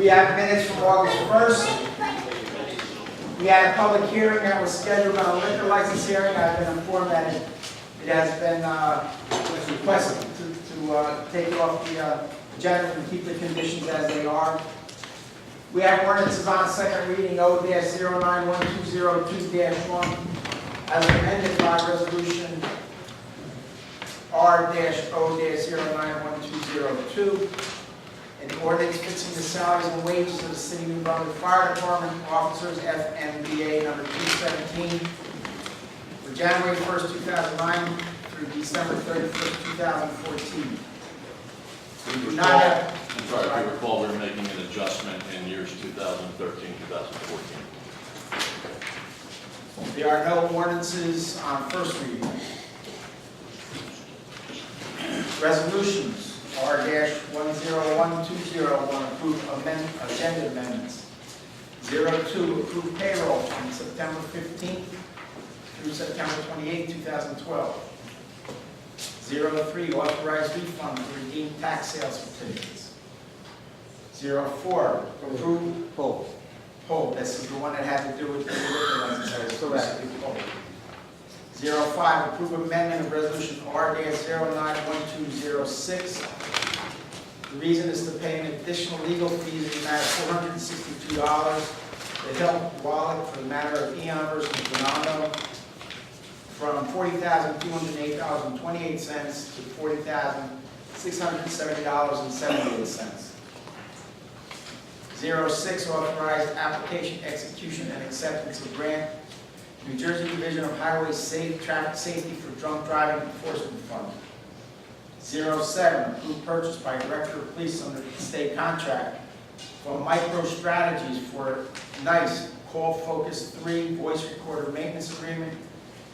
have minutes from August 1st. We had a public hearing that was scheduled on a liquor license hearing. I've been informed that it has been requested to take it off the agenda and keep the conditions as they are. We have ordinances on second reading O-091202-1 as amended by resolution R-O-091202. An ordinance fixing the salaries and wages of the City of New Brunswick Fire Department officers, FMBA number 217, for January 1st, 2009 through December 31st, 2014. I'm sorry, if you recall, we're making an adjustment in years 2013, 2014. There are no ordinances on first reading. Resolutions. R-10120, approve agenda amendments. 02, approve payroll from September 15th through September 28th, 2012. 03, authorize refund to redeem tax sales certificates. 04, approve poll. This is the one that had to do with the liquor license. Correct. 05, approve amendment of resolution R-091206. The reason is to pay an additional legal fees in the amount of $462 to help Wallet for the matter of Eon versus Fernando from $40,208.28 to $40,670.78. 06, authorized application, execution, and acceptance of grant. New Jersey Division of Highway Traffic Safety for Drunk Driving Enforcement Fund. 07, approved purchase by Director of Police under state contract for Micro Strategies for NICE Call Focus 3 Voice Recorder Maintenance Agreement,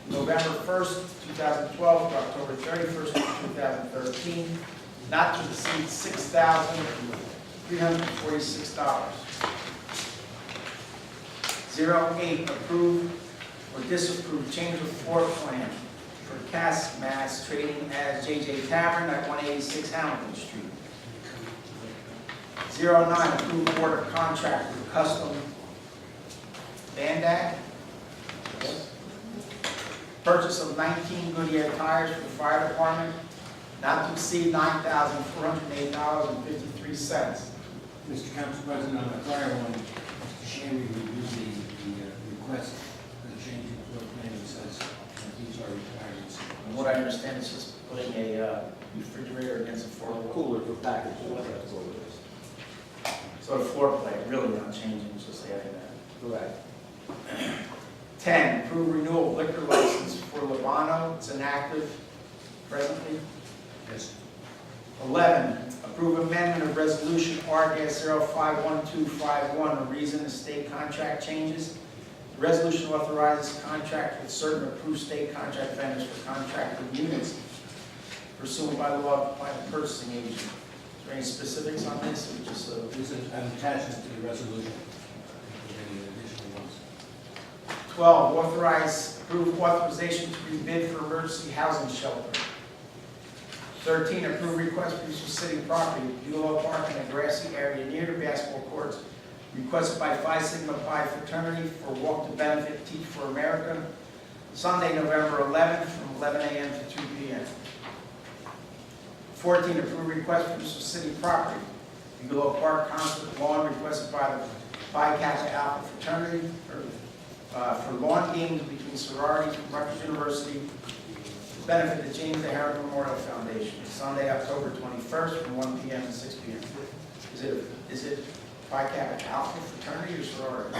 November 1st, 2012 to October 31st, 2013, not to exceed $6,346. 08, approve or disapprove change of floor plan for Cask Mass trading as JJ Tavern at 186 Hamilton Street. 09, approve order contract for custom Bandag. Purchase of 19 Goodyear tires for the fire department, not to exceed $9,408.53. Mr. Council President, on the prior one, Mr. Shammy reviewed the request for the change in floor plan and says that these are requirements. From what I understand, it's just putting a refrigerator against a Cooler for package. So the floor plan, really not changing, it's just adding that. Correct. 10, approve renewal of liquor license for Labano. It's inactive presently. Yes. 11, approve amendment of resolution R-051251. The reason the state contract changes. The resolution authorizes contract with certain approved state contract vendors for contracted units pursuant by law by the purchasing agent. Is there any specifics on this? Or just This is an attachment to the resolution. Any additional ones? 12, approve authorization to rebid for emergency housing shelter. 13, approve request for use of city property, Bulow Park in a grassy area near the basketball courts, requested by Phi Sigma Pi fraternity for Walk to Benefit Teach for America, Sunday, November 11th from 11 a.m. to 2 p.m. 14, approve request for use of city property, Bulow Park concert lawn requested by the Phi Kappa Alpha fraternity for lawn games between sororities from Rutgers University to benefit the James A. Harris Memorial Foundation, Sunday, October 21st from 1 p.m. to 6 p.m. Is it Phi Kappa Alpha fraternity or sorority?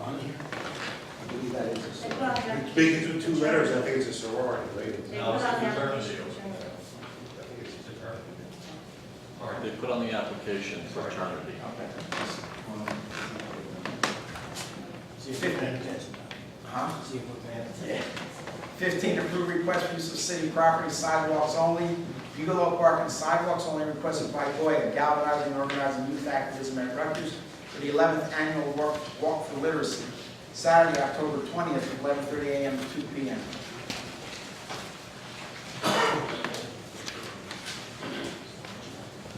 On here? I believe that is a certain- Speaking to two letters, I think it's a sorority, right? No, it's a fraternity. All right, they put on the application fraternity. Okay. So 15, huh? 15, approve request for use of city property, sidewalks only, Bigelow Park and sidewalks only requested by Goya, galvanizing and organizing youth activism at Rutgers for the 11th annual Walk for Literacy, Saturday, October 20th, from 11:30 a.m. to 2 p.m.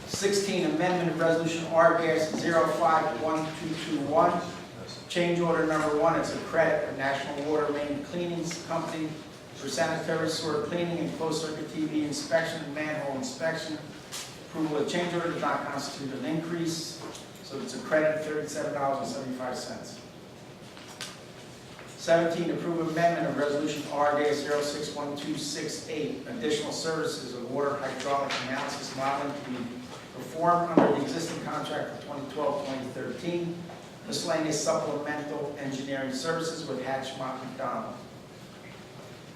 16, amendment of resolution R-051221, change order number 1, it's a credit for National Water Main Cleaning Company for sanitary sewer cleaning and closed-circuit TV inspection and manhole inspection. Approval of change order does not constitute an increase, so it's a credit of $37.75. 17, approve amendment of resolution R-061268, additional services of water hydraulic analysis modeling to be performed under the existing contract for 2012-2013, miscellaneous supplemental engineering services with Hatchmont McDonald.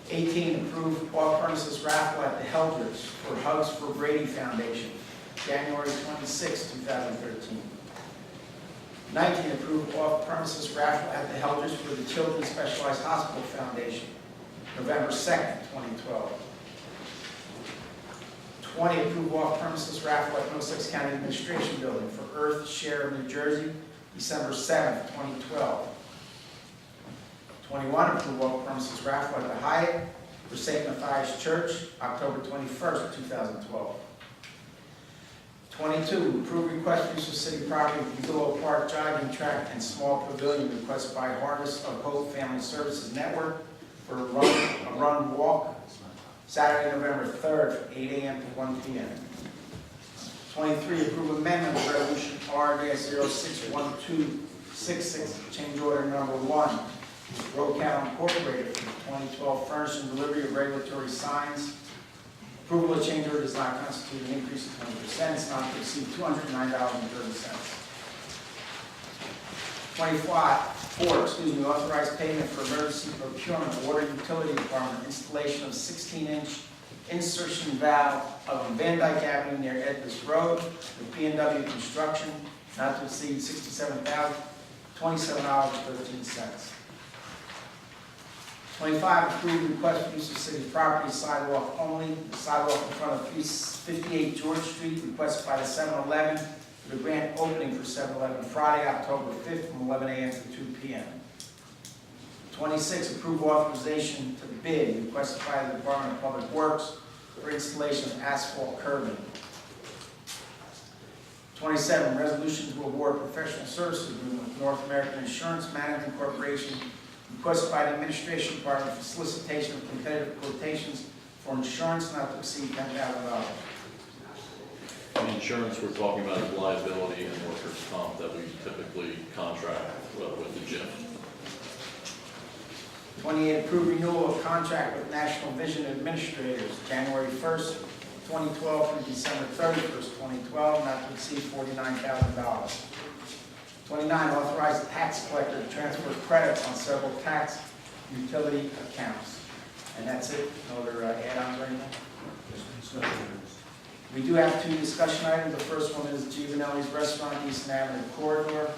18, approve off-premises raffle at the Heldridge for Hugs for Brady Foundation, January 26, 2013. 19, approve off-premises raffle at the Heldridge for the Children's Specialized Hospital Foundation, November 2nd, 2012. 20, approve off-premises raffle at Middlesex County Administration Building for Earth Share of New Jersey, December 7th, 2012. 21, approve off-premises raffle at the Hyatt for St. Matthias Church, October 21st, 2012. 22, approve request for use of city property for Willow Park jogging track and small pavilion requested by Harvest of Hope Family Services Network for a run walk, Saturday, November 3rd, from 8 a.m. to 1 p.m. 23, approve amendment of resolution R-061266, change order number 1, Road Cal Incorporated for the 2012 furnish and delivery of regulatory signs. Approval of change order does not constitute an increase of 20%, it's not to exceed $209.30. 24, authorized payment for emergency procurement, water utility department, installation of 16-inch insertion valve of Van Dyke Avenue near Edwards Road with B&W Construction, not to exceed $67,027.13. 25, approve request for use of city property sidewalk only. The sidewalk in front of 58 George Street, requested by the 7-Eleven for the grand opening for 7-Eleven Friday, October 5th from 11 a.m. to 2 p.m. 26, approve authorization to bid requested by the Department of Public Works for installation of asphalt curbing. 27, resolution to award professional services agreement with North American Insurance Management Corporation requested by the Administration Department for solicitation of competitive quotations for insurance not to exceed $10,000. The insurance we're talking about is liability and workers' comp that we typically contract with the gym. 28, approve renewal of contract with National Vision Administrators, January 1st, 2012 through December 31st, 2012, not to exceed $49,000. 29, authorize the tax collector to transfer credits on several tax utility accounts. And that's it. No other add-ons or anything? We do have 2 discussion items. The first one is Giovanelli's Restaurant, Eastern Avenue Corridor.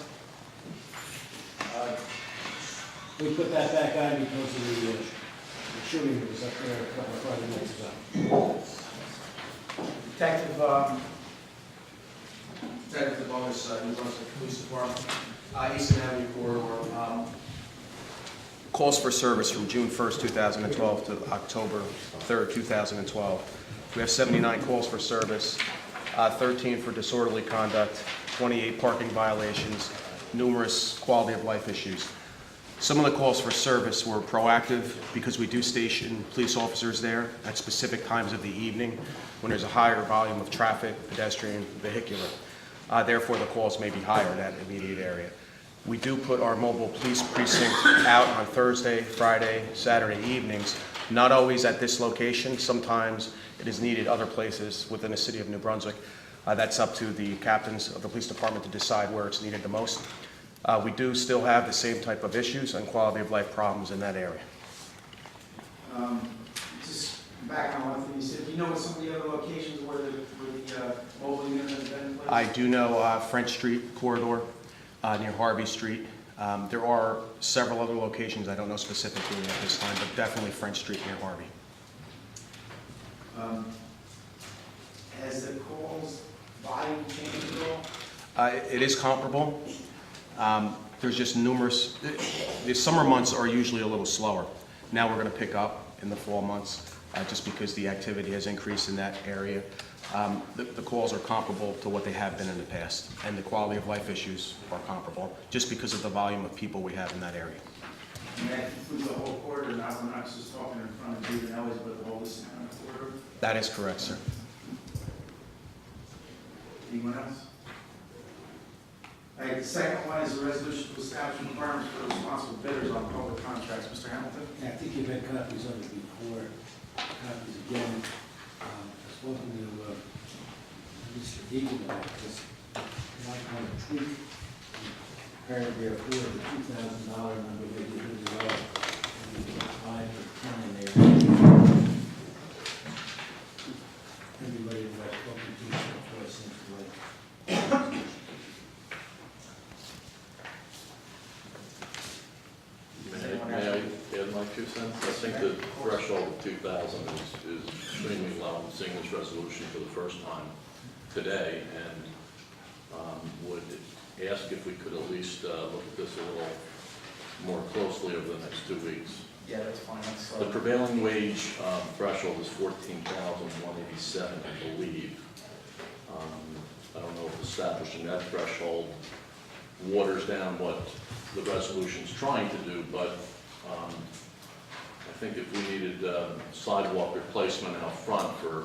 We put that back on because of the shooting that was up there a couple of Friday nights ago. Detective, Detective Bonus, New Brunswick Police Department, Eastern Avenue Corridor. Calls for service from June 1st, 2012 to October 3rd, 2012. We have 79 calls for service, 13 for disorderly conduct, 28 parking violations, numerous quality of life issues. Some of the calls for service were proactive because we do station police officers there at specific times of the evening when there's a higher volume of traffic, pedestrian, vehicular. Therefore, the calls may be higher in that immediate area. We do put our mobile police precinct out on Thursday, Friday, Saturday evenings, not always at this location. Sometimes it is needed other places within the city of New Brunswick. That's up to the captains of the police department to decide where it's needed the most. We do still have the same type of issues and quality of life problems in that area. just back on one thing you said, do you know what some of the other locations where the mobile unit has been placed? I do know French Street corridor near Harvey Street. There are several other locations I don't know specifically at this time, but definitely French Street near Harvey. Has the calls volume changed at all? It is comparable. There's just numerous, the summer months are usually a little slower. Now we're going to pick up in the fall months just because the activity has increased in that area. The calls are comparable to what they have been in the past, and the quality of life issues are comparable, just because of the volume of people we have in that area. And that includes the whole corridor, we're not just talking in front of David Ellie's, but the whole Eastern County corridor. That is correct, sir. Anyone else? All right, the second one is a resolution to establish requirements for responsible bidders on public contracts. Mr. Hamilton? Yeah, I think you've had copies of it before, copies again. I've spoken to Mr. Deegan about this. You might want to tweak paragraph 4 of the $2,000 number that you did as well. And you can apply for 10 in there. Everybody that I've spoken to so far seems to like. May I add my 2 cents? I think the threshold of 2,000 is extremely low. I'm seeing this resolution for the first time today, and would ask if we could at least look at this a little more closely over the next 2 weeks. Yeah, that's fine. That's, The prevailing wage threshold is $14,187, I believe. I don't know if establishing that threshold waters down what the resolution's trying to do, but I think if we needed sidewalk replacement out front for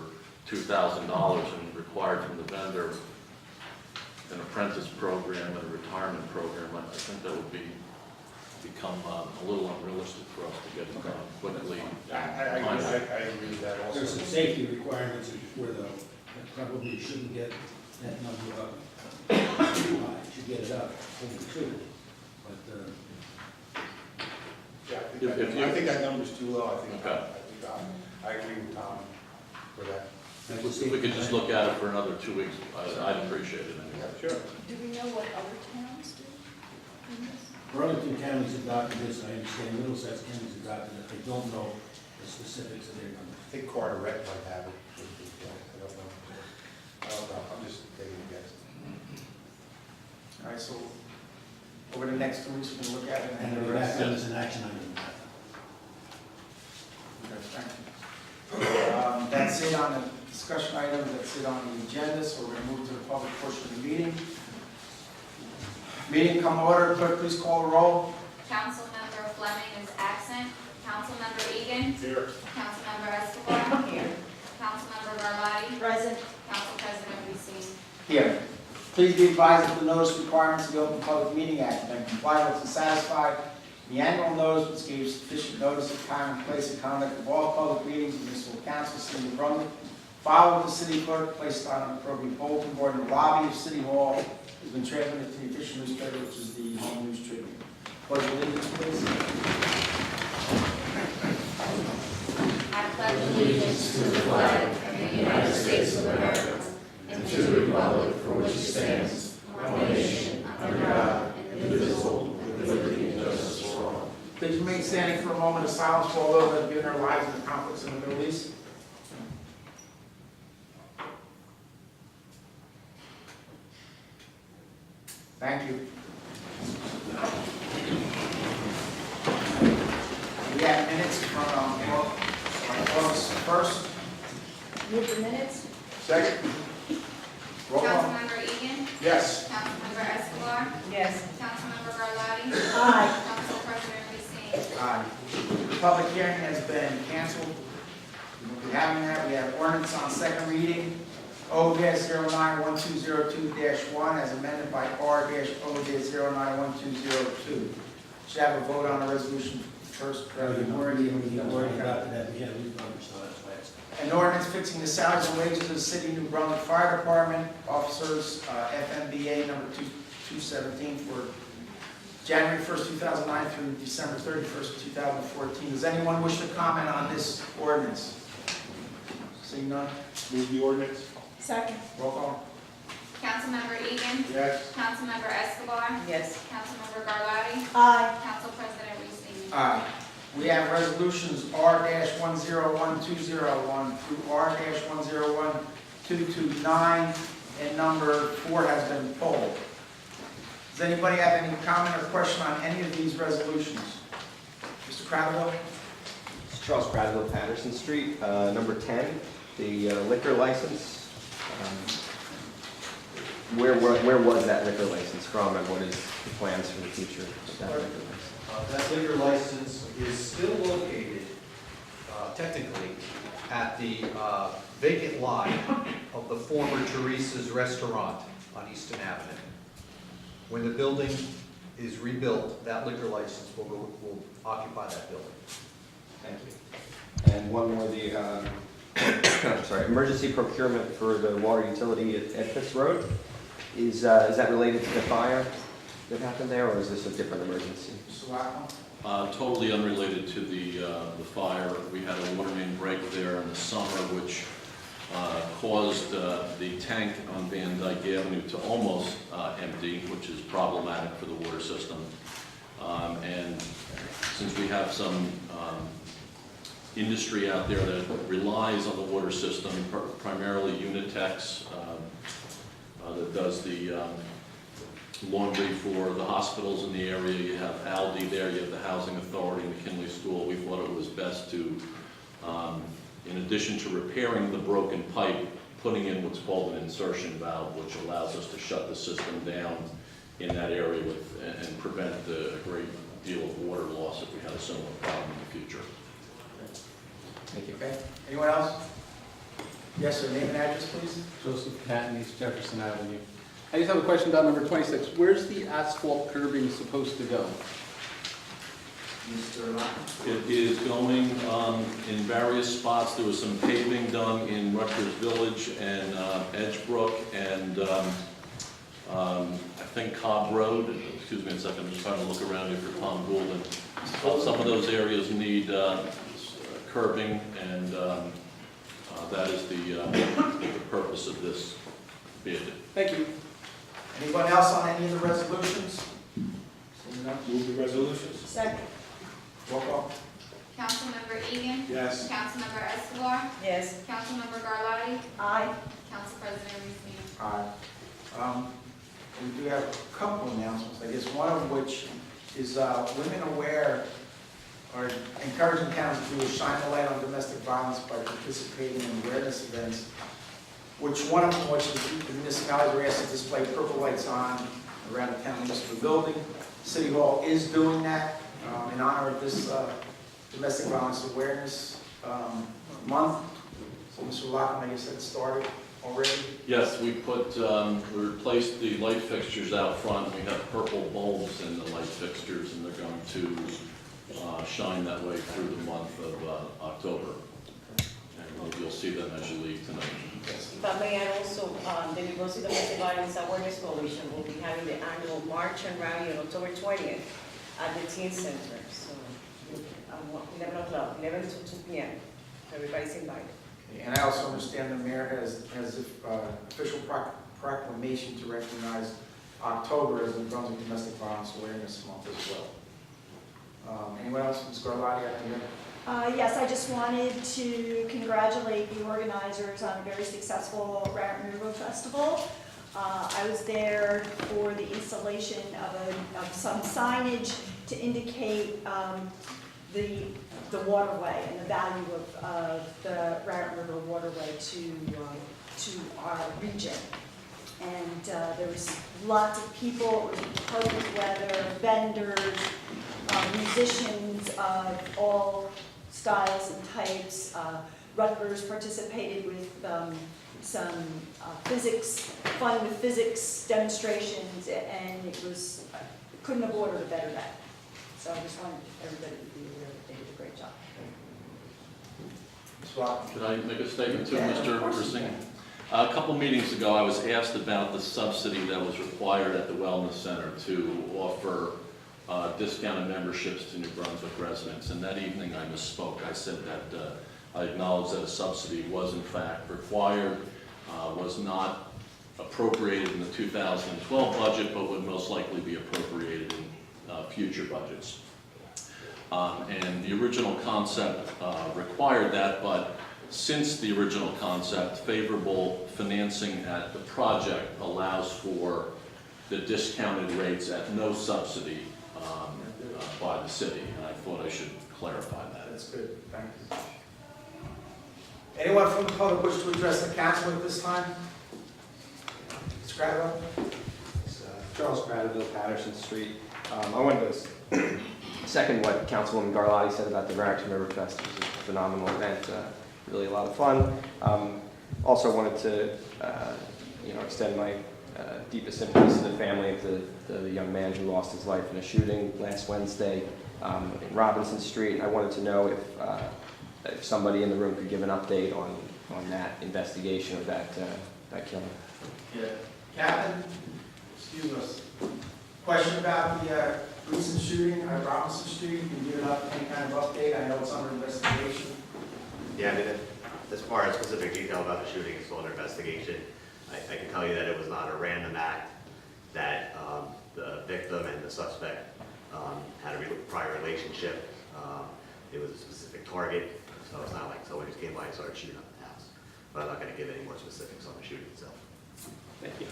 $2,000 and required from the vendor an apprentice program and a retirement program, I think that would become a little unrealistic for us to get it done quickly. I agree with that also. There's some safety requirements before though, that probably shouldn't get that number up too high, should get it up over 2. But, Yeah, If I think that number's too low. Okay. I agree with Tom for that. If we could just look at it for another 2 weeks, I'd appreciate it. Yeah, sure. Do we know what other towns do in this? Burlington County's adopted this, I understand Middlesex County's adopted it, I don't know the specifics of their numbers. I think Carteret might have it. I don't know. I'm just taking a guess. all right, so over the next 2 weeks, we can look at it and And the the rest. rest is an action item. Okay, thank you. That's it on the discussion items, that's it on the agenda, so we're going to move to the public portion of the meeting. Meeting come to order, clerk, please call the roll. Councilmember Fleming is absent. Councilmember Egan. Here. Councilmember Escobar. Here. Councilmember Garlotti. Present. Council President Racine. Here. Please be advised that the notice requirements of the Open Public Meeting Act have been complied with and satisfied. The annual notice, which gave sufficient notice of time and place and conduct of all public meetings of the municipal council, City of Brunswick, filed with the city clerk, placed on an appropriate bulletin board in the lobby of City Hall, has been transmitted to the official newspaper, which is the Home News Tribune. Pledge allegiance, please. I pledge allegiance to the flag of the United States of America and to the republic for which it stands, one nation, under God, indivisible, with liberty and justice for all. Please remain standing for a moment of silence for all those that have given their lives in the conflicts in the Middle East. Thank you. We have minutes from August 1st. Move the minutes? Second? Roll call. Councilmember Egan. Yes. Councilmember Escobar. Yes. Councilmember Garlotti. Aye. Council President Racine. Aye. The public hearing has been canceled. We have that. We have ordinance on second reading. O-091202-1 as amended by R-O-091202. Should have a vote on the resolution first. We've already adopted that, we had a new number, so that's why it's. An ordinance fixing the salaries and wages of the City of New Brunswick Fire Department officers, FMBA number 217 for January 1st, 2009 through December 31st, 2014. Does anyone wish to comment on this ordinance? Seeing none, Move the ordinance? Second. roll call. Councilmember Egan. Yes. Councilmember Escobar. Yes. Councilmember Garlotti. Aye. Council President Racine. Aye. We have resolutions R-101201 through R-101229, and number 4 has been pulled. Does anybody have any comment or question on any of these resolutions? Mr. Cradaville? Charles Cradwell, Patterson Street. Number 10, the liquor license. Where was that liquor license from, and what is the plans for the future of that liquor license? That liquor license is still located, technically, at the vacant lot of the former Teresa's Restaurant on Easton Avenue. When the building is rebuilt, that liquor license will occupy that building. Thank you. And one more, I'm sorry, emergency procurement for the water utility at Fifth Road. Is that related to the fire that happened there, or is this a different emergency? Mr. Lockman? Totally unrelated to the fire. We had a water main break there in the summer, which caused the tank on Van Dyke Avenue to almost empty, which is problematic for the water system. And since we have some industry out there that relies on the water system, primarily Unitex, that does the laundry for the hospitals in the area. You have Aldi there, you have the Housing Authority, McKinley School. We thought it was best to, in addition to repairing the broken pipe, putting in what's called an insertion valve, which allows us to shut the system down in that area and prevent a great deal of water loss if we had a similar problem in the future. Thank you. Okay, anyone else? Yes, sir, name and address, please. Joseph Catton, East Jefferson Avenue. I just have a question about number 26. Where's the asphalt curbing supposed to go? Mr. Lockman? It is going in various spots. There was some paving done in Rutgers Village and Edgebrook and I think Cobb Road. Excuse me a second, I'm just trying to look around here for Tom Goulden. Some of those areas need curbing, and that is the purpose of this bid. Thank you. Anyone else on any of the resolutions? Seeing none? Move the resolutions? Second. Roll call. Councilmember Egan. Yes. Councilmember Escobar. Yes. Councilmember Garlotti. Aye. Council President Reesman. Aye. We do have a couple announcements, I guess, one of which is Women Aware are encouraging counties to do is shine a light on domestic violence by participating in awareness events, which one of them, which is the municipalities are asked to display purple lights on around the town municipal building. City Hall is doing that in honor of this domestic violence awareness month. So Mr. Lockman, I guess that started already. Yes, we replaced the light fixtures out front. We have purple bulbs in the light fixtures, and they're going to shine that way through the month of October. And you'll see them as you leave tonight. If I may add also, the New Brunswick Domestic Violence Awareness Coalition will be having the annual March and Rally on October 20th at the Teen Center. So, 11 o'clock, 11 to 2 p.m. Everybody's invited. And I also understand the mayor has official proclamation to recognize October as the Brunswick Domestic Violence Awareness Month as well. Anyone else? Ms. Garlotti, I think. Yes, I just wanted to congratulate the organizers on a very successful Raritan River Festival. I was there for the installation of some signage to indicate the waterway and the value of the Raritan River waterway to our region. And there was lots of people, it was perfect weather, vendors, musicians of all styles and types. Rutgers participated with some physics, fun with physics demonstrations, and it was, couldn't have ordered a better day. So I just wanted everybody to be aware that they did a great job. Ms. Lockman. Could I make a statement too, Yeah, of Mr. course you Persing? can. A couple meetings ago, I was asked about the subsidy that was required at the Wellness Center to offer discounted memberships to New Brunswick residents. And that evening I misspoke. I said that I acknowledged that a subsidy was in fact required, was not appropriated in the 2012 budget, but would most likely be appropriated in future budgets. And the original concept required that, but since the original concept, favorable financing at the project allows for the discounted rates at no subsidy by the city, and I thought I should clarify that. That's good, thank you. Anyone from the public wish to address the council at this time? Stradiville? Charles Gradville, Patterson Street. I wanted to second what Councilwoman Garlotti said about the Raritan River Fest. It was a phenomenal event, really a lot of fun. Also wanted to, extend my deepest sympathies to the family of the young man who lost his life in a shooting last Wednesday in Robinson Street. I wanted to know if somebody in the room could give an update on that investigation of that killing. Yeah. Captain, excuse us. Question about the recent shooting on Robinson Street. Can you give any kind of update? I know it's under investigation. Yeah, I mean, as far as specific detail about the shooting, it's still under investigation. I can tell you that it was not a random act, that the victim and the suspect had a prior relationship. It was a specific target, so it's not like someone just came by and started shooting up the house. But I'm not going to give any more specifics on the shooting itself. Thank you.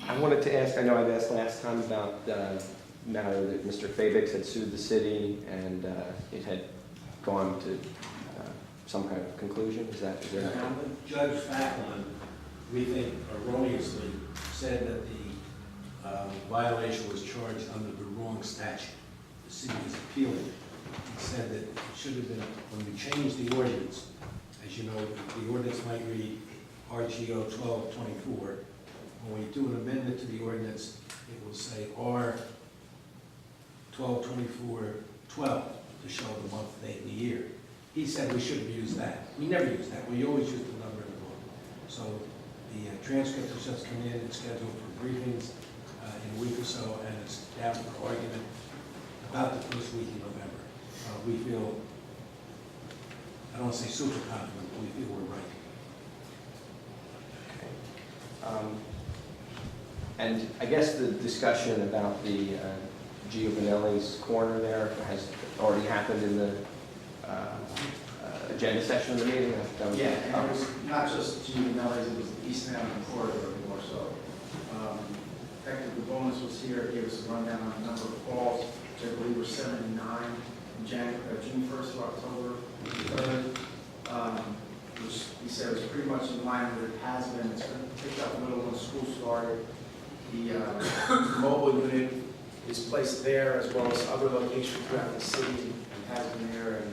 I wanted to ask, I know I'd asked last time about the matter that Mr. Fabix had sued the city and it had gone to some kind of conclusion. Is that? Judge Facklin, we think erroneously, said that the violation was charged under the wrong statute. The city is appealing it. He said that it should have been, when we changed the ordinance, as you know, the ordinance might read RGO 1224. When we do an amendment to the ordinance, it will say R 1224-12 to show the month, date, and the year. He said we should have used that. We never use that. We always use the number in the book. So the transcript has just come in. It's scheduled for briefings in a week or so, and it's down for argument about the first week in November. We feel, I don't want to say super confident, but we feel we're right. And I guess the discussion about the Gio Vanelli's corner there has already happened in the agenda session of the meeting? Yeah, and it was not just Giovanelli's, it was the East Avenue corridor more so. Detective Bonus was here, gave us a rundown on a number of calls, which I believe were 79 in June 1st to October 3rd, which he said was pretty much in line with it has been. It's been picked up a little when school started. The mobile unit is placed there as well as other locations throughout the city and has been there. And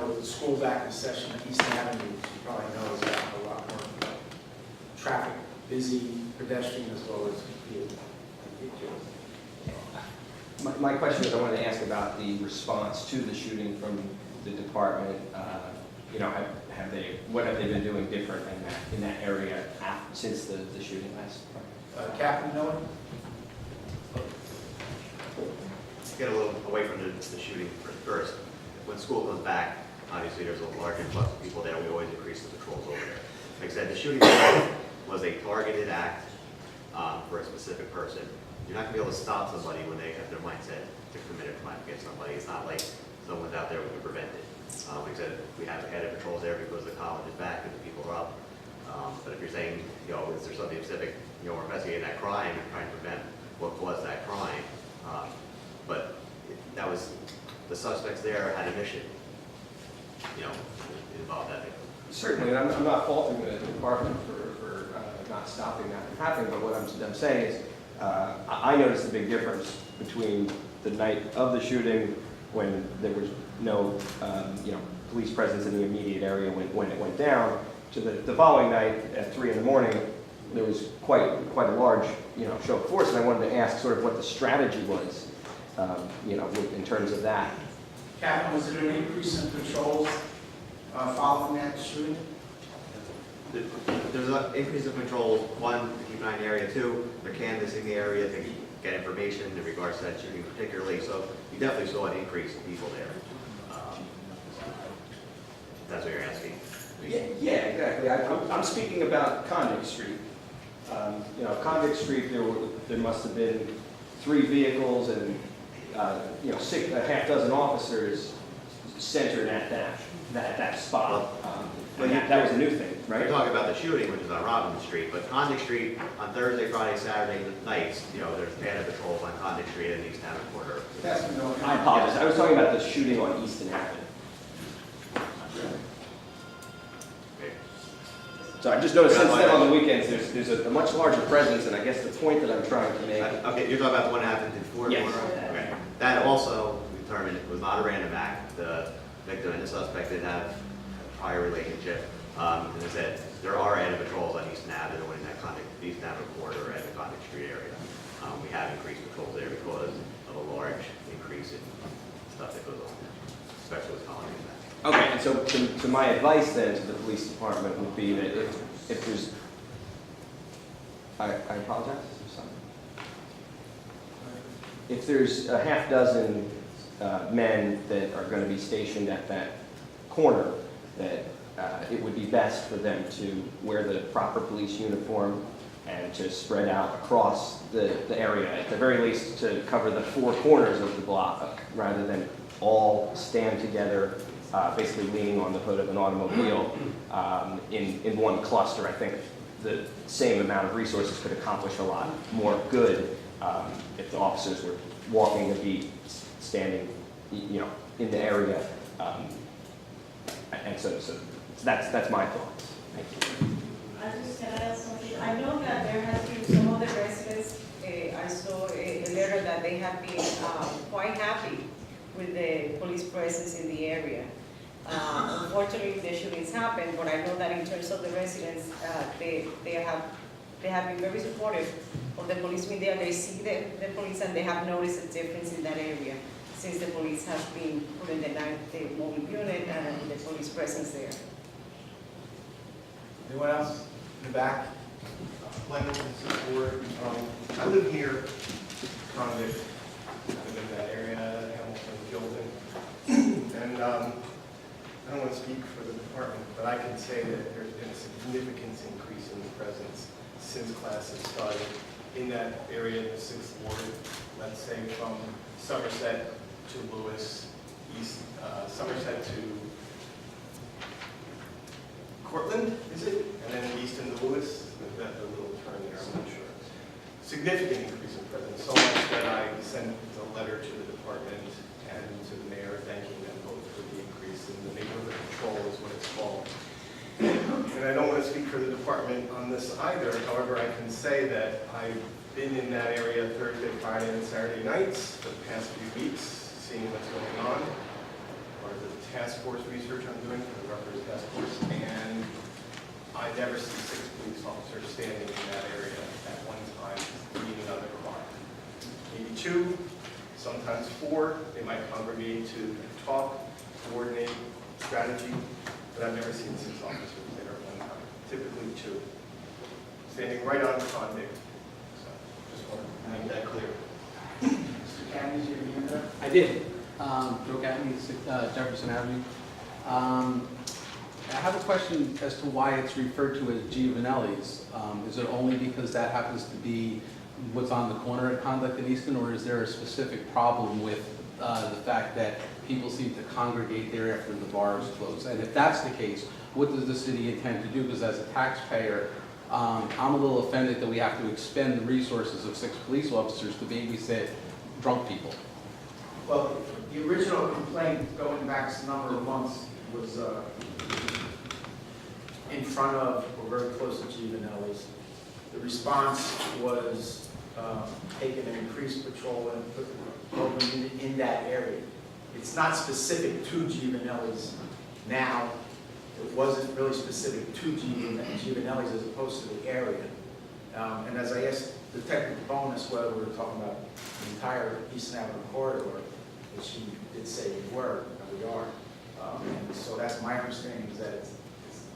with the school back in session at East Avenue, you probably know, is got a lot more traffic, busy, pedestrian as well as vehicle. My question is, I wanted to ask about the response to the shooting from the department. What have they been doing different in that area since the shooting last? Captain Miller? Let's get a little away from the shooting first. When school comes back, obviously there's a large influx of people there. We always increase the patrols over there. Like I said, the shooting was a targeted act for a specific person. You're not going to be able to stop somebody when they have their mindset to commit a crime against somebody. It's not like someone's out there who can prevent it. Like I said, we have headed patrols there because the college is back and the people are up. But if you're saying, is there something specific, we're investigating that crime and trying to prevent what caused that crime. But that was, the suspects there had a mission, involved that victim. Certainly, and I'm not faulting the department for not stopping that from happening, but what I'm saying is, I noticed a big difference between the night of the shooting when there was no, police presence in the immediate area when it went down, to the following night at 3 in the morning, there was quite a large, show of force, and I wanted to ask sort of what the strategy was, in terms of that. Captain, was there an increase in patrols following that shooting? There's an increase of patrols, one, to keep an eye on the area, two, they're canvassing the area to get information in regards to that shooting particularly, so you definitely saw an increase in people there. If that's what you're asking. Yeah, exactly. I'm speaking about Convict Street. Convict Street, there must have been 3 vehicles and, a half dozen officers centered at that spot. That was a new thing, right? You're talking about the shooting, which is on Robinson Street, but Convict Street on Thursday, Friday, Saturday nights, there's panic patrols on Convict Street and East Hammond Quarter. I apologize. I was talking about the shooting on Easton Avenue. So I just noticed since then on the weekends, there's a much larger presence, and I guess the point that I'm trying to make. Okay, you're talking about the one that happened in Ford? Yes. Okay. That also, we determined, was not a random act. The victim and the suspect did have a prior relationship. And they said there are added patrols on Easton Avenue and in that Easton Avenue corridor and the Convict Street area. We have increased patrols there because of a large increase in stuff that goes on there, especially with colonies and that. Okay, and so my advice then to the police department would be that if there's, I apologize. Sorry. If there's a half dozen men that are going to be stationed at that corner, that it would be best for them to wear the proper police uniform and to spread out across the area, at the very least to cover the four corners of the block, rather than all stand together, basically leaning on the hood of an automobile in one cluster. I think the same amount of resources could accomplish a lot more good if the officers were walking the beat, standing, in the area. And so that's my thoughts. Thank you. I just can add something. I know that there has been some of the residents, I saw a letter that they have been quite happy with the police presence in the area. Unfortunately, the shootings happened, but I know that in terms of the residents, they have been very supportive of the police when they see the police, and they have noticed a difference in that area since the police has been putting the mobile unit and the police presence there. Anyone else in the back? Lennon, support. I live here, Convict. I live in that area, Hamilton, Gildan. And I don't want to speak for the department, but I can say that there's been a significant increase in the presence since classes started in that area in the 6th Ward, let's say from Somerset to Lewis, Somerset to Cortland, is it? And then Easton to Lewis, that little turn there, I'm not sure. Significant increase in presence, so much that I sent a letter to the department and to the mayor thanking them both for the increase in the neighborhood patrol is what it's called. And I don't want to speak for the department on this either, however, I can say that I've been in that area Thursday, Friday, and Saturday nights for the past few weeks, seeing what's going on, or the task force research I'm doing for the Rutgers Task Force, and I never see 6 police officers standing in that area at one time leading another car. Maybe 2, sometimes 4. They might congregate to talk, coordinate, strategy, but I've never seen 6 officers there at one time. Typically 2, standing right on the Convict. So just want to make that clear. Mr. Kennedy, you have that? I did. Joe Gaffney, Jefferson Avenue. I have a question as to why it's referred to as Giovanelli's. Is it only because that happens to be what's on the corner at Conduct in Easton, or is there a specific problem with the fact that people seem to congregate there after the bars close? And if that's the case, what does the city intend to do? Because as a taxpayer, I'm a little offended that we have to expend the resources of 6 police officers to babysit drunk people. Well, the original complaint, going back a number of months, was in front of, or very close to Giovanelli's. The response was taking an increased patrol and put the program unit in that area. It's not specific to Giovanelli's now. It wasn't really specific to Giovanelli's as opposed to the area. And as I asked Detective Bonus whether we were talking about the entire Eastern Avenue corridor, which he did say we were, and we are. And so that's my understanding, is that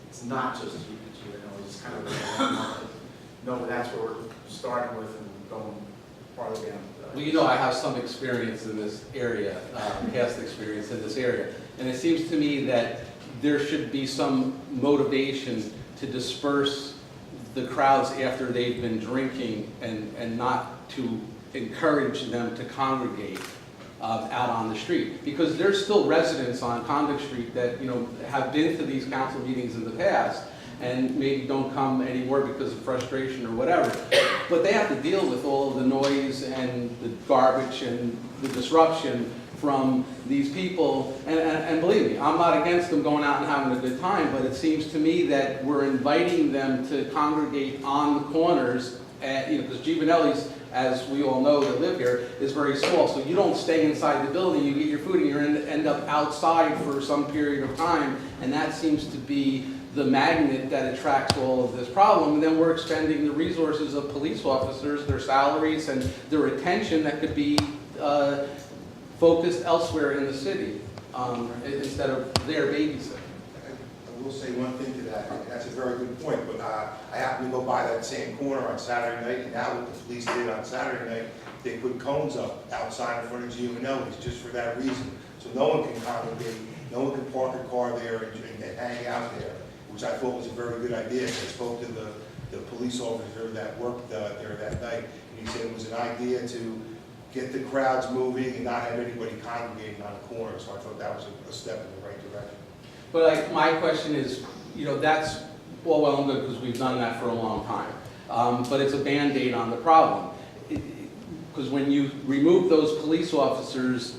it's not just Giovanelli's, it's kind of a no, but that's where we're starting with and going farther down. Well, you know, I have some experience in this area, past experience in this area, and it seems to me that there should be some motivation to disperse the crowds after they've been drinking and not to encourage them to congregate out on the street. Because there's still residents on Convict Street that, have been to these council meetings in the past and maybe don't come anymore because of frustration or whatever. But they have to deal with all of the noise and the garbage and the disruption from these people, and believe me, I'm not against them going out and having a good time, but it seems to me that we're inviting them to congregate on the corners, because Giovanelli's, as we all know that live here, is very small, so you don't stay inside the building, you get your food and you end up outside for some period of time, and that seems to be the magnet that attracts all of this problem. And then we're expending the resources of police officers, their salaries, and their attention that could be focused elsewhere in the city instead of their babysitting. I will say one thing to that. That's a very good point, but I happened to go by that same corner on Saturday night, and now what the police did on Saturday night, they put cones up outside in front of Giovanelli's just for that reason. So no one can congregate, no one can park a car there and hang out there, which I thought was a very good idea. I spoke to the police officer that worked there that night, and he said it was an idea to get the crowds moving and not have anybody congregating on the corner. So I thought that was a step in the right direction. But like, my question is, that's all well and good because we've done that for a long time. But it's a Band-Aid on the problem. Because when you remove those police officers,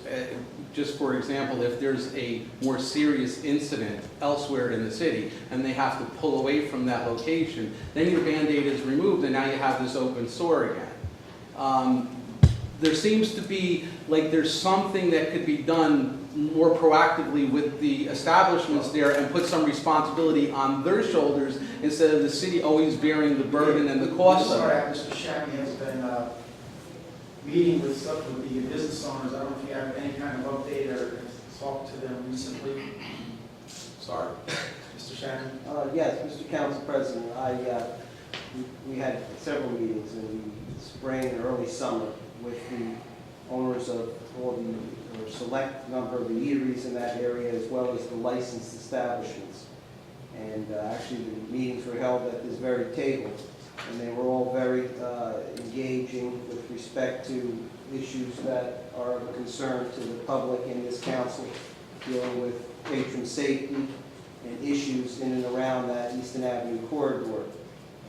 just for example, if there's a more serious incident elsewhere in the city and they have to pull away from that location, then your Band-Aid is removed and now you have this open sore again. There seems to be like there's something that could be done more proactively with the establishments there and put some responsibility on their shoulders instead of the city always bearing the burden and the cost of it. Mr. Shammy has been meeting with the business owners. I don't know if you have any kind of update or talked to them recently. Sorry. Mr. Shammy? Yes, Mr. Council President, we had several meetings in the spring and early summer with the owners of all the select number of the eateries in that area, as well as the licensed establishments. And actually, the meetings were held at this very table, and they were all very engaging with respect to issues that are of concern to the public in this council, dealing with patron safety and issues in and around that Eastern Avenue corridor.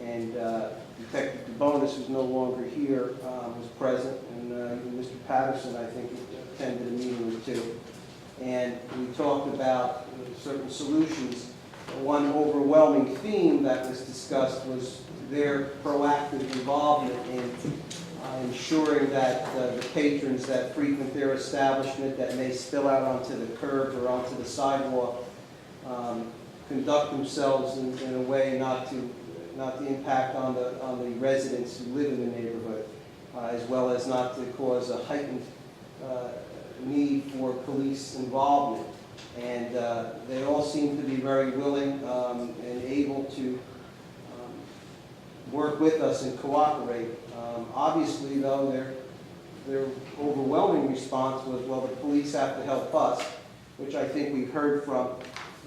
And Detective DeBonis, who's no longer here, was present, and even Mr. Patterson, I think, attended a meeting or two. And we talked about certain solutions. One overwhelming theme that was discussed was their proactive involvement in ensuring that the patrons that frequent their establishment that may spill out onto the curb or onto the sidewalk conduct themselves in a way not to impact on the residents who live in the neighborhood, as well as not to cause a heightened need for police involvement. And they all seem to be very willing and able to work with us and cooperate. Obviously, though, their overwhelming response was, well, the police have to help us, which I think we've heard from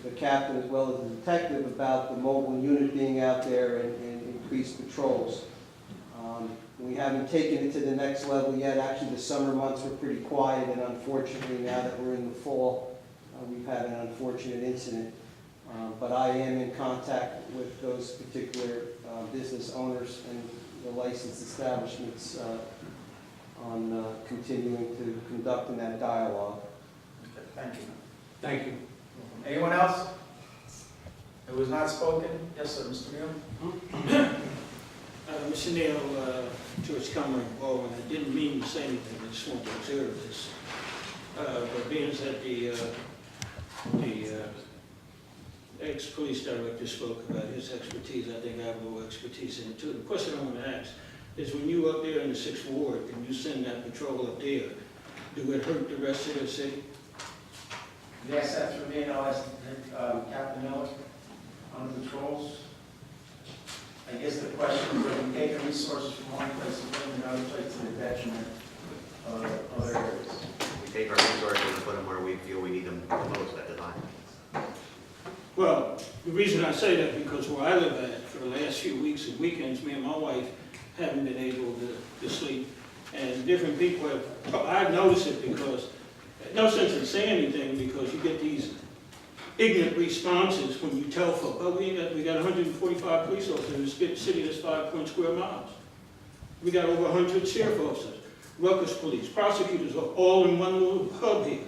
the captain as well as the detective about the mobile unit being out there and increased patrols. We haven't taken it to the next level yet. Actually, the summer months were pretty quiet, and unfortunately, now that we're in the fall, we've had an unfortunate incident. But I am in contact with those particular business owners and the licensed establishments on continuing to conduct in that dialogue. Okay, thank you. Thank you. Anyone else? It was not spoken? Yes, sir, Mr. Neal? Mr. Neal, George Cameron Baldwin, I didn't mean to say anything, I just want to observe this. But being that the ex-police director spoke about his expertise, I think I have more expertise in it too. The question I want to ask is when you up there in the 6th Ward and you send that patrol up there, do it hurt the rest of the city? Yes, that's for me, and I'll ask Captain Miller on the patrols. I guess the question is, are we taking resources from one place and putting them in another place to the detriment of other areas? We take our resources and put them where we feel we need them the most at the time. Well, the reason I say that because where I live at, for the last few weeks and weekends, me and my wife haven't been able to sleep. And different people have, I've noticed it because, no sense in saying anything because you get these ignorant responses when you tell folk, oh, we got 145 police officers in the city that's 5 square miles. We got over 100 sheriff officers. ruckus police, prosecutors are all in one little hub here.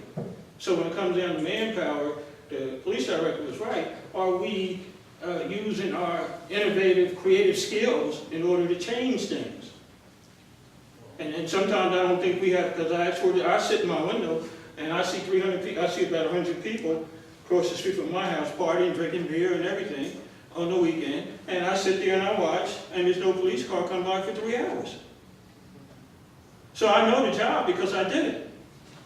So when it comes down to manpower, the police director was right. Are we using our innovative, creative skills in order to change things? And sometimes I don't think we have, because I sit in my window and I see 300 people, I see about 100 people across the street from my house partying, drinking beer and everything on the weekend. And I sit there and I watch, and there's no police car come by for 3 hours. So I know the job because I did it.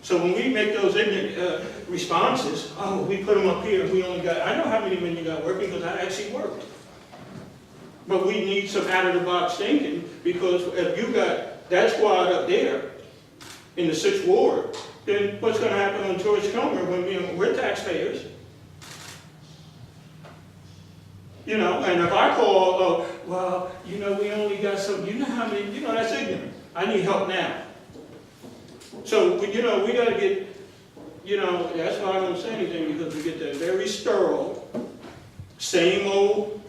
So when we make those ignorant responses, oh, we put them up here, we only got, I know how many men you got working because I actually worked. But we need some out-of-the-box thinking, because if you got that squad up there in the 6th Ward, then what's going to happen on George Comer when we're taxpayers? You know, and if I call, oh, well, you know, we only got some, you know how many, you know, that's ignorant. I need help now. So, you know, we got to get, you know, that's why I don't say anything, because we get that very sterile, same old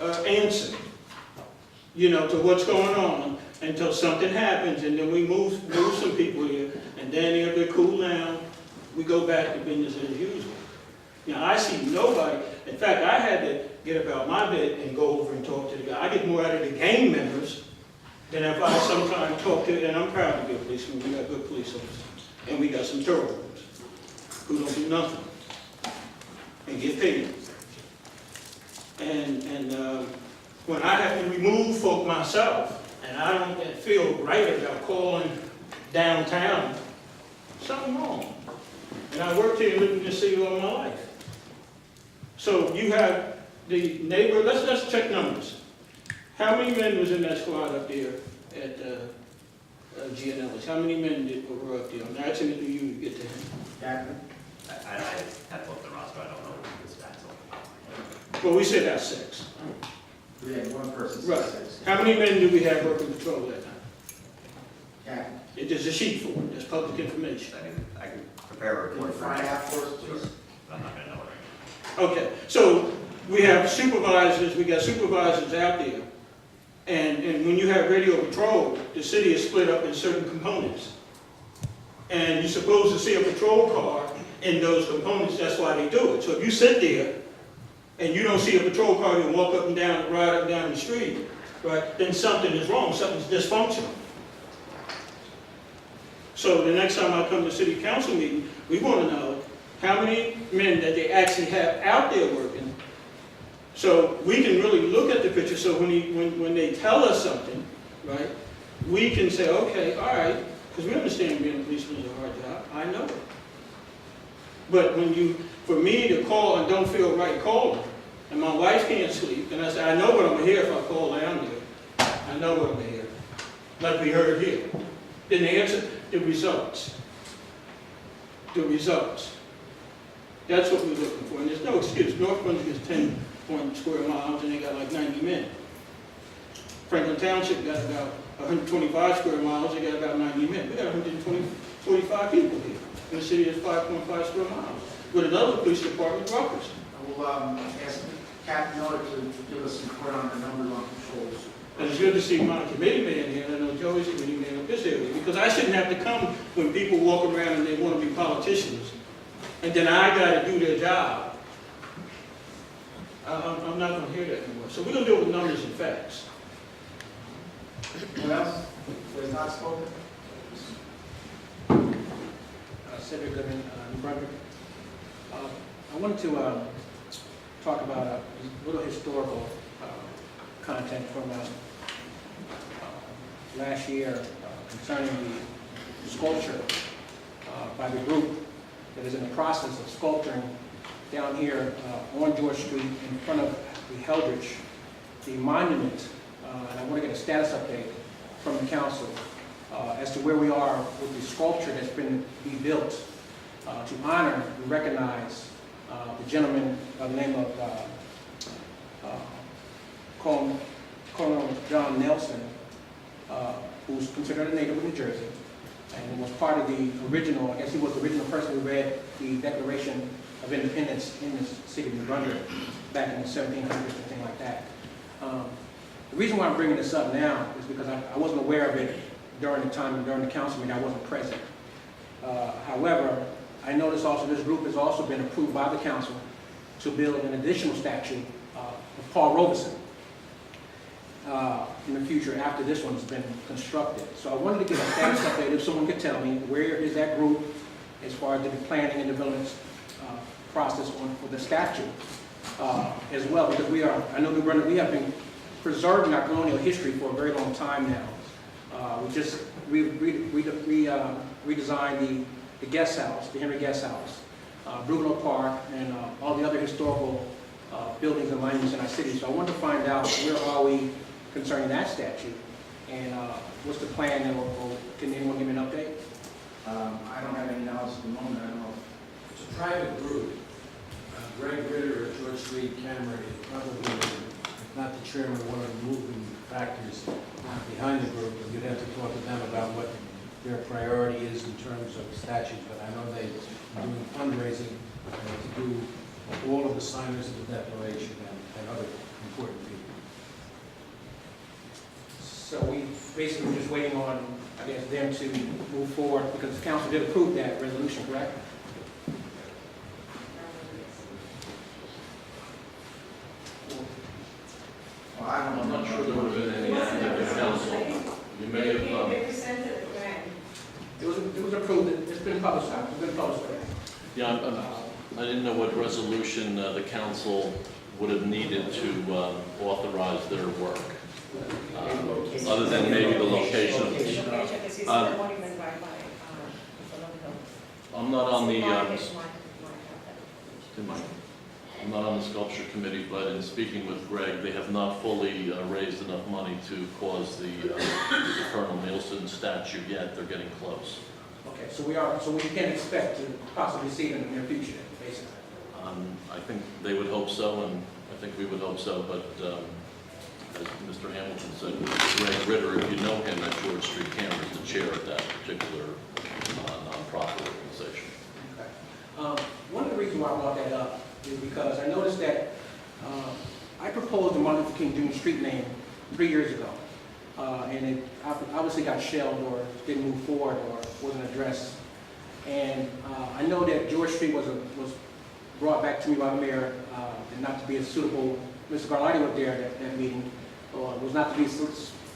answer, you know, to what's going on until something happens, and then we move some people here, and then if they cool down, we go back to business as usual. You know, I see nobody, in fact, I had to get up out my bed and go over and talk to the guy. I get more out of the gang members than if I sometimes talk to, and I'm proud to be a policeman, we got good police officers, and we got some thoroughbreds who don't do nothing and get paid. And when I have to remove folk myself, and I don't feel right about calling downtown, something wrong. And I worked here and lived in this city all my life. So you have the neighbor, let's check numbers. How many men was in that squad up there at Gianelli's? How many men were up there? I'm asking it to you to get to him. Captain? I had looked at the roster, I don't know the stats. Well, we said that's 6. We had one person. Right. How many men do we have working patrol that night? Captain? There's a sheet for it, there's public information. I can prepare a Can you report for find you. out for us, please? But I'm not gonna know it right Okay, so we have supervisors, we got supervisors out there. And when you have radio patrol, the city is split up in certain components. And you're supposed to see a patrol car in those components, that's why they do it. So if you sit there and you don't see a patrol car, you walk up and down, ride up and down the street, right, then something is wrong, something's dysfunctional. So the next time I come to city council meeting, we want to know how many men that they actually have out there working, so we can really look at the picture. So when they tell us something, right, we can say, okay, all right, because we understand being a policeman is a hard job. I know it. But for me to call and don't feel right calling, and my wife can't sleep, and I say, I know what I'm going to hear if I call down there. I know what I'm going to hear, like we heard here. Then the answer, the results. The results. That's what we're looking for, and there's no excuse. North Brunswick is 10 square miles, and they got like 90 men. Franklin Township got about 125 square miles, they got about 90 men. We got 145 people here. In the city is 5.5 square miles. With another police department, Rutgers. I will ask Captain Miller to give us some report on the numbers on patrols. And it's good to see my committee man here, and I know Joey's committee man up this area, because I shouldn't have to come when people walk around and they want to be politicians, and then I got to do their job. I'm not going to hear that anymore. So we're going to deal with numbers and facts. Anyone else who has not spoken? Senator Goodman, New Brunswick. I wanted to talk about a little historical content from last year concerning the sculpture by the group that is in the process of sculpturing down here on George Street in front of the Heldridge, the monument, and I want to get a status update from the council as to where we are with the sculpture that's been rebuilt to honor and recognize the gentleman by the name of Colonel John Nelson, who's considered a native of New Jersey, and was part of the original, I guess he was the original person who read the Declaration of Independence in the city of New Brunswick back in the 1700s, something like that. The reason why I'm bringing this up now is because I wasn't aware of it during the council meeting, I wasn't present. However, I noticed also this group has also been approved by the council to build an additional statue of Paul Robeson in the future after this one's been constructed. So I wanted to get a status update, if someone could tell me, where is that group as far as the planning and development process for the statue as well, because I know New Brunswick, we have been preserving our colonial history for a very long time now. We just redesigned the guest house, the Henry Guest House, Brugler Park, and all the other historical buildings and monuments in our city. So I wanted to find out where are we concerning that statue, and what's the plan, or can anyone give me an update? I don't have any knowledge at the moment. I don't know. It's a private group. Greg Ritter at George Street, Cameron, is probably, if not the chairman, one of the moving factors behind the group. And you'd have to talk to them about what their priority is in terms of statues. But I know they're doing fundraising to do all of the signers of the Declaration and other important people. So we basically were just waiting on, I guess, them to move forward, because the council did approve that resolution, correct? Well, I don't I'm know. not sure there would have been any action at the council. You may have, It was approved, it's been publicized, it's been published. yeah, I didn't know what resolution the council would have needed to authorize their work. Other than maybe the location. I'm not on the, I'm not on the sculpture committee, but in speaking with Greg, they have not fully raised enough money to cause the Colonel Nielsen statue yet. They're getting close. Okay, so we can expect to possibly see it in the near future, basically. I think they would hope so, and I think we would hope so, but as Mr. Hamilton said, Greg Ritter, if you know him at George Street, Cameron, is the chair of that particular nonprofit organization. Okay. One of the reasons why I brought that up is because I noticed that I proposed the Martin Luther King Jr. street name 3 years ago, and it obviously got shelved or didn't move forward or wasn't addressed. And I know that George Street was brought back to me by the mayor, and not to be a suitable. Mr. Garlotti was there at that meeting. Was not to be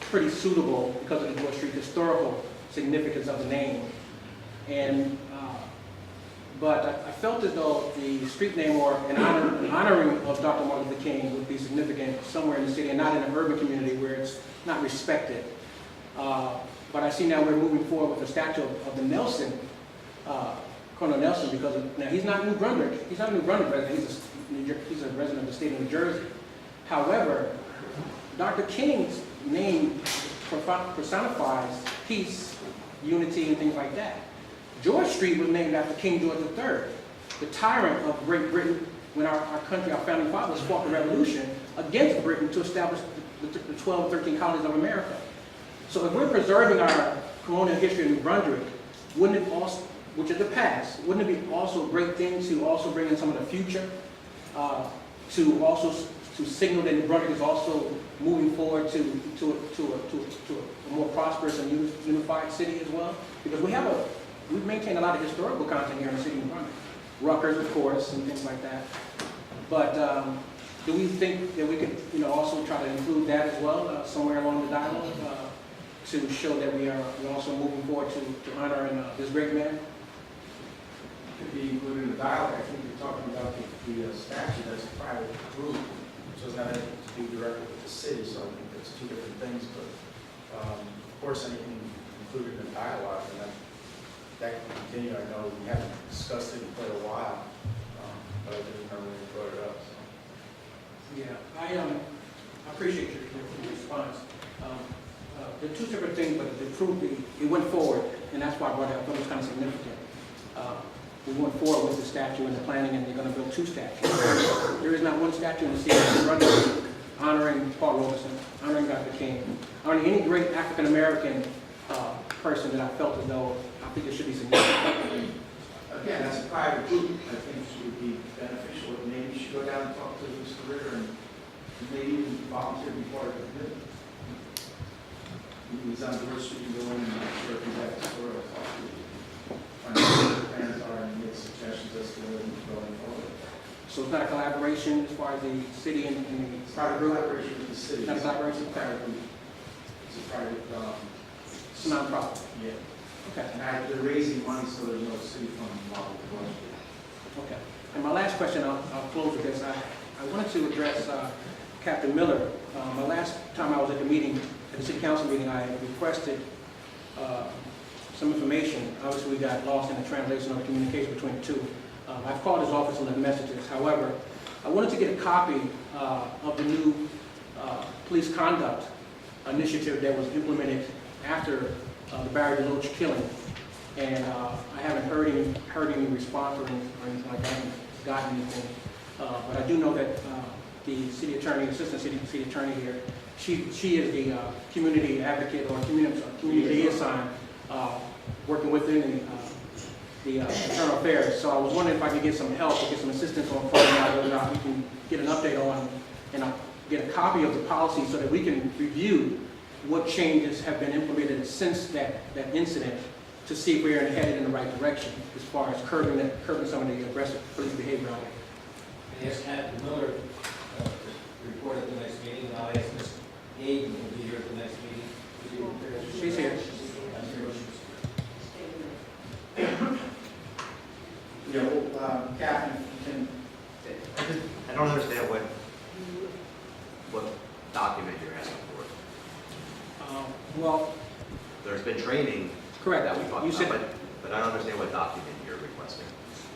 pretty suitable because of the George Street historical significance of the name. And but I felt as though the street name or an honoring of Dr. Martin Luther King would be significant somewhere in the city and not in an urban community where it's not respected. But I see now we're moving forward with a statue of the Nelson, Colonel Nelson, because now he's not New Brunswick. He's not a New Brunswick resident. He's a resident of the state of New Jersey. However, Dr. King's name personifies peace, unity, and things like that. George Street was named after King George III, the tyrant of Great Britain, when our country, our founding fathers fought the revolution against Britain to establish the 12 or 13 colonies of America. So if we're preserving our colonial history in New Brunswick, wouldn't it also, which is the past, wouldn't it be also a great thing to also bring in some of the future, to signal that New Brunswick is also moving forward to a more prosperous and unified city as well? Because we've maintained a lot of historical content here in the city of New Brunswick. Rutgers, of course, and things like that. But do we think that we could, also try to include that as well, somewhere along the dialogue, to show that we're also moving forward to honoring this great man? Could be included in the dialogue. I think you're talking about the statute that's a private group, so it's not anything to do directly with the city, so I think that's two different things, but of course anything included in the dialogue, and that can continue. I know we haven't discussed it in quite a while, but I didn't remember when you brought it up. So. Yeah, I appreciate your response. There are two separate things, but it went forward, and that's why I brought it up. I thought it was kind of significant. We went forward with the statue and the planning, and they're going to build 2 statues. There is not one statue in the city of New Brunswick honoring Paul Robeson, honoring Dr. King, honoring any great African-American person that I felt as though I think it should be significant. Again, as a private group, I think it would be beneficial. Maybe you should go down and talk to Mr. Ritter and maybe even volunteer to be part of the committee. He's on George Street and doing, I'm not sure if you have the story, I'll talk to you. Find out what the plans are and make suggestions as to where we're going forward. So it's not a collaboration as far as the city and It's not a collaboration with the city. Not a collaboration? It's a private group. It's a private, it's a nonprofit? yeah. Okay. And they're raising money so there's no city fund involved with George Street. Okay. And my last question, I'll close with this. I wanted to address Captain Miller. My last time I was at the meeting, at the city council meeting, I requested some information. Obviously, we got lost in the translation of the communication between the two. I've called his office and left messages. However, I wanted to get a copy of the new police conduct initiative that was implemented after the Barry DeLoach killing. And I haven't heard any response or anything like that. I haven't gotten anything. But I do know that the city attorney, assistant city attorney here, she is the community advocate or community liaison working within the internal affairs. So I was wondering if I could get some help or get some assistance on finding out whether or not we can get an update on and get a copy of the policy so that we can review what changes have been implemented since that incident to see if we're headed in the right direction as far as curbing some of the aggressive police behavior out there. Ask Captain Miller to report at the next meeting, and I'll ask Ms. Hayden will be here at the next meeting. She's here. Yeah, well, Captain, you can, I don't understand what document you're asking for. Well, There's been training correct. that we talked You said, about, but I don't understand what document you're requesting.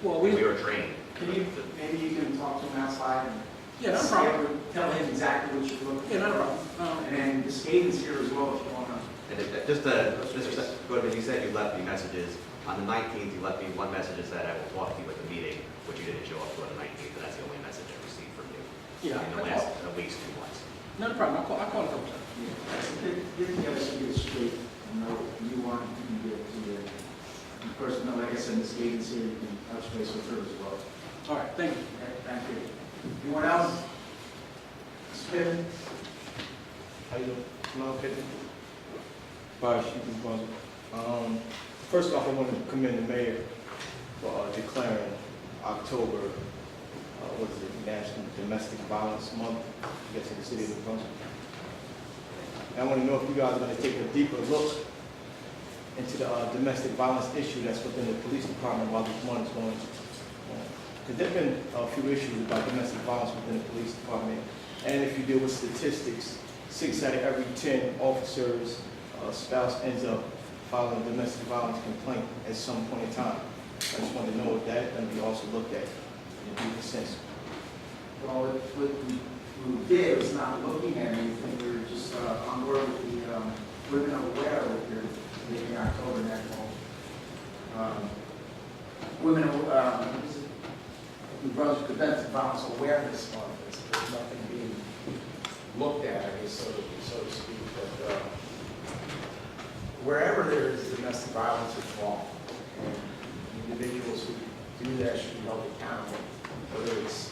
well, We we, were trained. can you, maybe you can talk to him outside and yeah, no problem. tell him exactly what you're looking for. Yeah, not a problem. And then Ms. Hayden's here as well if you want to. And just to, Mr. Goodman, you said you left me messages. On the 19th, you left me one message that said I will talk to you at the meeting, which you didn't show up for the 19th, and that's the only message I received from you Yeah, in the last at least 2 months. Not a problem. I'll call a couple times. Get together so get it straight, and know what you want, you can get it to the person, like I said, Ms. Hayden's here, you can touch base with her as well. All right, thank you. Okay, thank you. Anyone else? Ms. Pittman? How you doing? Hello, Pittman. Fire Chief of Brunswick. First off, I want to commend the mayor for declaring October, National Domestic Violence Month, I guess, in the city of Brunswick. And I want to know if you guys are going to take a deeper look into the domestic violence issue that's within the police department while this month is going on. Because there have been a few issues about domestic violence within the police department. And if you deal with statistics, 6 out of every 10 officers' spouse ends up filing a domestic violence complaint at some point in time. I just wanted to know if that can be also looked at in a deeper sense. Well, what we did was not looking at anything, we were just on board with the Women Aware with your maybe October National Women New Brunswick Domestic Violence Awareness Month. There's nothing being looked at, I guess, so to speak, but wherever there is domestic violence, it's wrong. And individuals who do that should be held accountable, whether it's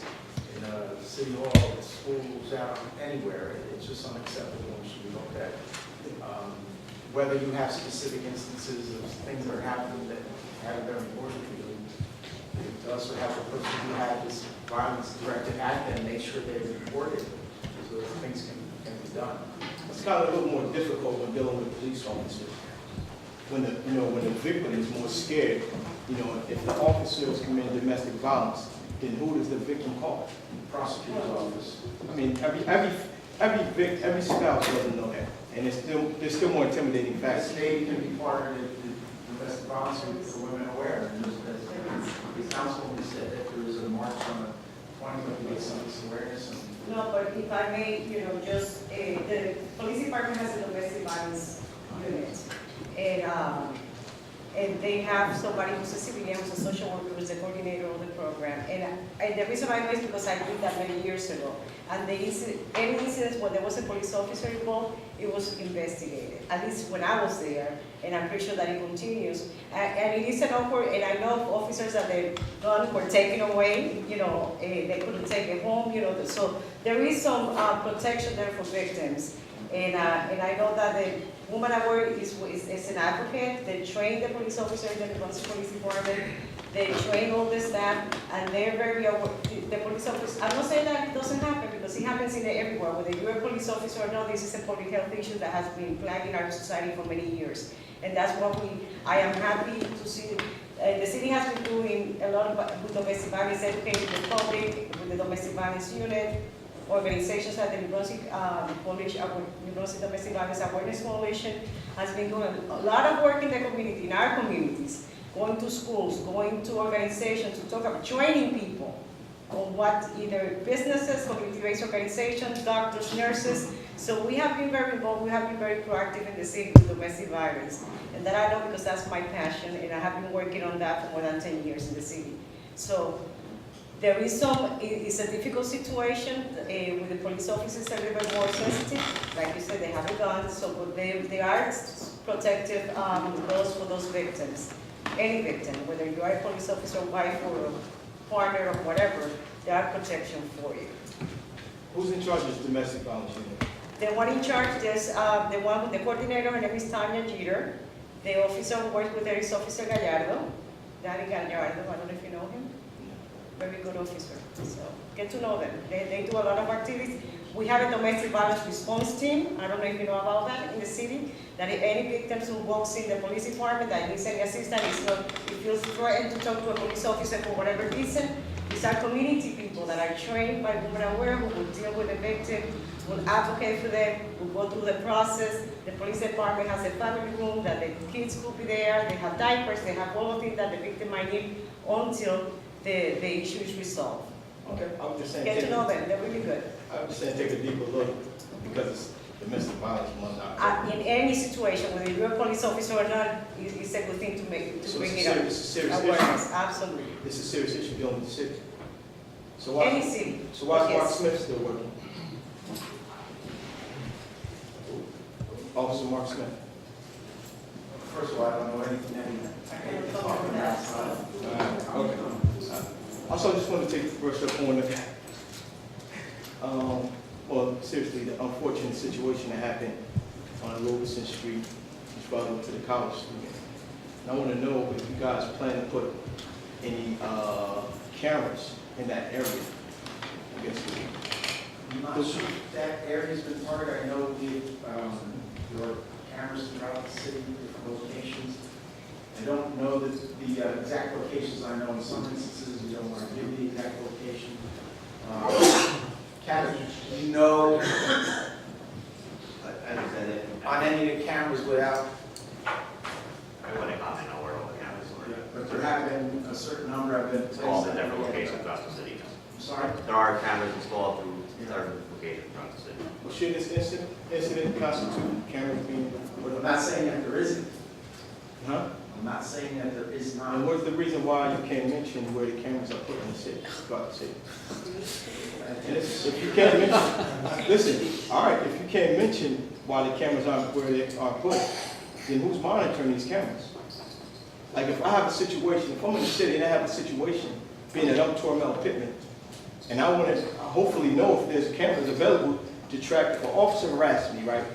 in a city hall, at schools, out anywhere. It's just unacceptable and should be looked at. Whether you have specific instances of things that are happening that have very important to you, to also have the person who had this violence directed at them make sure they report it so that things can be done. It's kind of a little more difficult when dealing with police officers. When the victim is more scared, if the officer is committing domestic violence, then who does the victim call? Prosecutor's office. I mean, every spouse doesn't know that, and there's still more intimidating This factors. maybe can be part of the domestic violence for women aware. And the councilman said that there was a march on the 20th to get some of this awareness. No, but if I may, just, the police department has a domestic violence unit. And and they have somebody who's a civilian, who's a social worker, who's the coordinator of the program. And the reason I know is because I did that many years ago. And any incidents where there was a police officer involved, it was investigated, at least when I was there, and I'm pretty sure that it continues. And it is an awkward, and I know of officers that their guns were taken away, you know, they couldn't take it home, you know, so there is some protection there for victims. And I know that the woman I work is an advocate. They train the police officers in the Brunswick Police Department. They train all the staff, and they're very aware. The police officers, I'm not saying that it doesn't happen, because it happens everywhere. Whether you're a police officer or not, this is a public health issue that has been plaguing our society for many years. And that's what I am happy to see. The city has been doing a lot with domestic violence, educating the public, with the domestic violence unit, organizations like the New Brunswick Domestic Violence Awareness Coalition has been doing a lot of work in the community, in our communities, going to schools, going to organizations to talk about training people on what either businesses, community-based organizations, doctors, nurses. So we have been very involved, we have been very proactive in the city with domestic violence. And that I know because that's my passion, and I have been working on that for more than 10 years in the city. So there is it's a difficult situation with the police officers are a little bit more sensitive. Like you said, they have a gun, so but they are protective laws for those victims. Any victim, whether you are a police officer, wife, or a partner, or whatever, there are protection for you. Who's in charge of the domestic violence unit? The one in charge is the one with the coordinator. Her name is Tanya Jeter. The officer who works with her is Officer Gallardo. Danny Gallardo, I don't know if you know him. Very good officer. So get to know them. They do a lot of activities. We have a domestic violence response team. I don't know if you know about that in the city. That if any victims who walks in the police department that needs any assistance, if feels threatened to talk to a police officer for whatever reason, these are community people that are trained by Women Aware who will deal with the victim, will advocate for them, will go through the process. The police department has a family room that the kids will be there. They have diapers. They have all the things that the victim might need until the issue is resolved. Okay, I was just saying. Get to know them, they're really good. I was just saying take a deeper look, because it's domestic violence month. In any situation, whether you're a police officer or not, it's a good thing to bring it up. It's a serious Awareness, issue. absolutely. It's a serious issue dealing with the city. So Any city. So why is Mark Yes. Smith still working? Officer Mark Smith. First of all, I don't know anything. Okay. Also, I just wanted to take the brush up on well, seriously, the unfortunate situation that happened on Robeson Street, which brought up to the college student. And I want to know if you guys plan to put any cameras in that area. I guess. I'm not sure if that area's been targeted. I know there are cameras throughout the city, different locations. I don't know the exact locations. I know in some instances we don't want to give the exact location. Cameras, do you know on any of the cameras without? I wouldn't comment on where all the cameras were. But there have been a certain number have been placed. All the different locations across the city. I'm sorry? There are cameras installed through different locations across the city. Well, should this incident constitute cameras being? I'm not saying that there isn't. Huh? I'm not saying that there is not. And what's the reason why you can't mention where the cameras are put in the city, throughout the city? If you can't mention, listen, all right, if you can't mention why the cameras aren't where they are put, then who's monitoring these cameras? Like if I have a situation, if I'm in the city and I have a situation, being that I'm Tormel Pittman, and I want to hopefully know if there's cameras available to track, if an officer harasses me, right?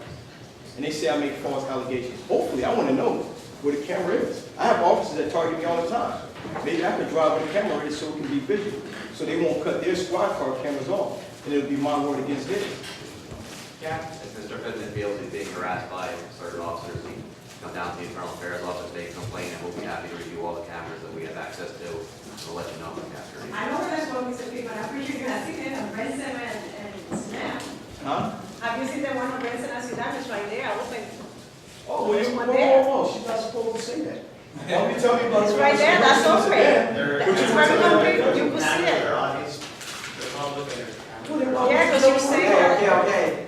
And they say I make false allegations. Hopefully, I want to know where the camera is. I have officers that target me all the time. Maybe I could drive where the camera is so it can be visual, so they won't cut their squad car cameras off, and it'll be my word against theirs. Yeah. If Mr. Pittman feels he's being harassed by certain officers, he come down to the Internal Affairs Office, they complain, and we'll be happy to review all the cameras that we have access to. We'll let you know when after. I know that's what Mr. Pittman, I'm pretty sure you have seen it on Branson and Snap. Huh? Have you seen the one on Branson and Ciudad? It's right there. I opened. Oh, There's whoa, one whoa, there. whoa, she's not supposed to say that. Don't be telling me about It's right there, that's open. It's where we come people, you could see it. Yeah, because you say that. Okay.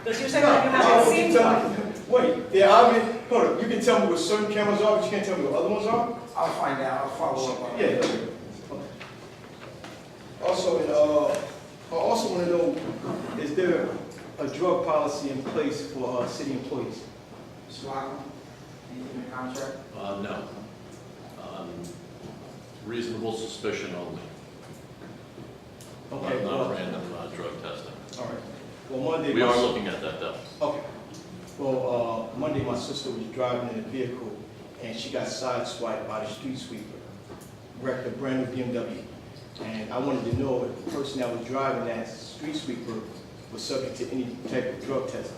Because you say that you haven't seen one. Wait, yeah, I mean, hold on, you can tell me what certain cameras are, but you can't tell me what other ones are? I'll find out, I'll follow up on that. Yeah. Also, I also want to know, is there a drug policy in place for city employees? Mr. Lockman, anything in the contract? No. Reasonable suspicion only. Okay, Not well, random drug testing. all right. Well, Monday. We are looking at that though. Okay. Well, Monday, my sister was driving in a vehicle, and she got sideswiped by the street sweeper, wrecked a brand new BMW. And I wanted to know if the person that was driving that street sweeper was subject to any type of drug testing.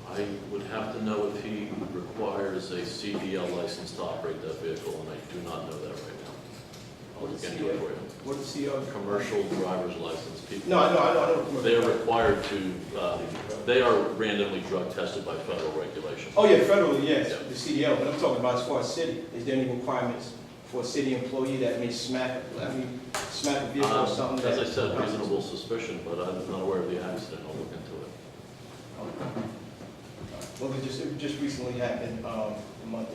I would have to know if he requires a CDL license to operate that vehicle, and I do not know that right now. I'll look into it for you. What is the Commercial driver's license. People, No, I know. they are required to, they are randomly drug tested by federal regulation. Oh, yeah, federally, yes, Yeah. the CDL, but I'm talking about as far as city. Is there any requirements for a city employee that may smack a vehicle or something? As I that- said, reasonable suspicion, but I'm not aware of the accident. I'll look into it. Well, it just recently happened, Monday.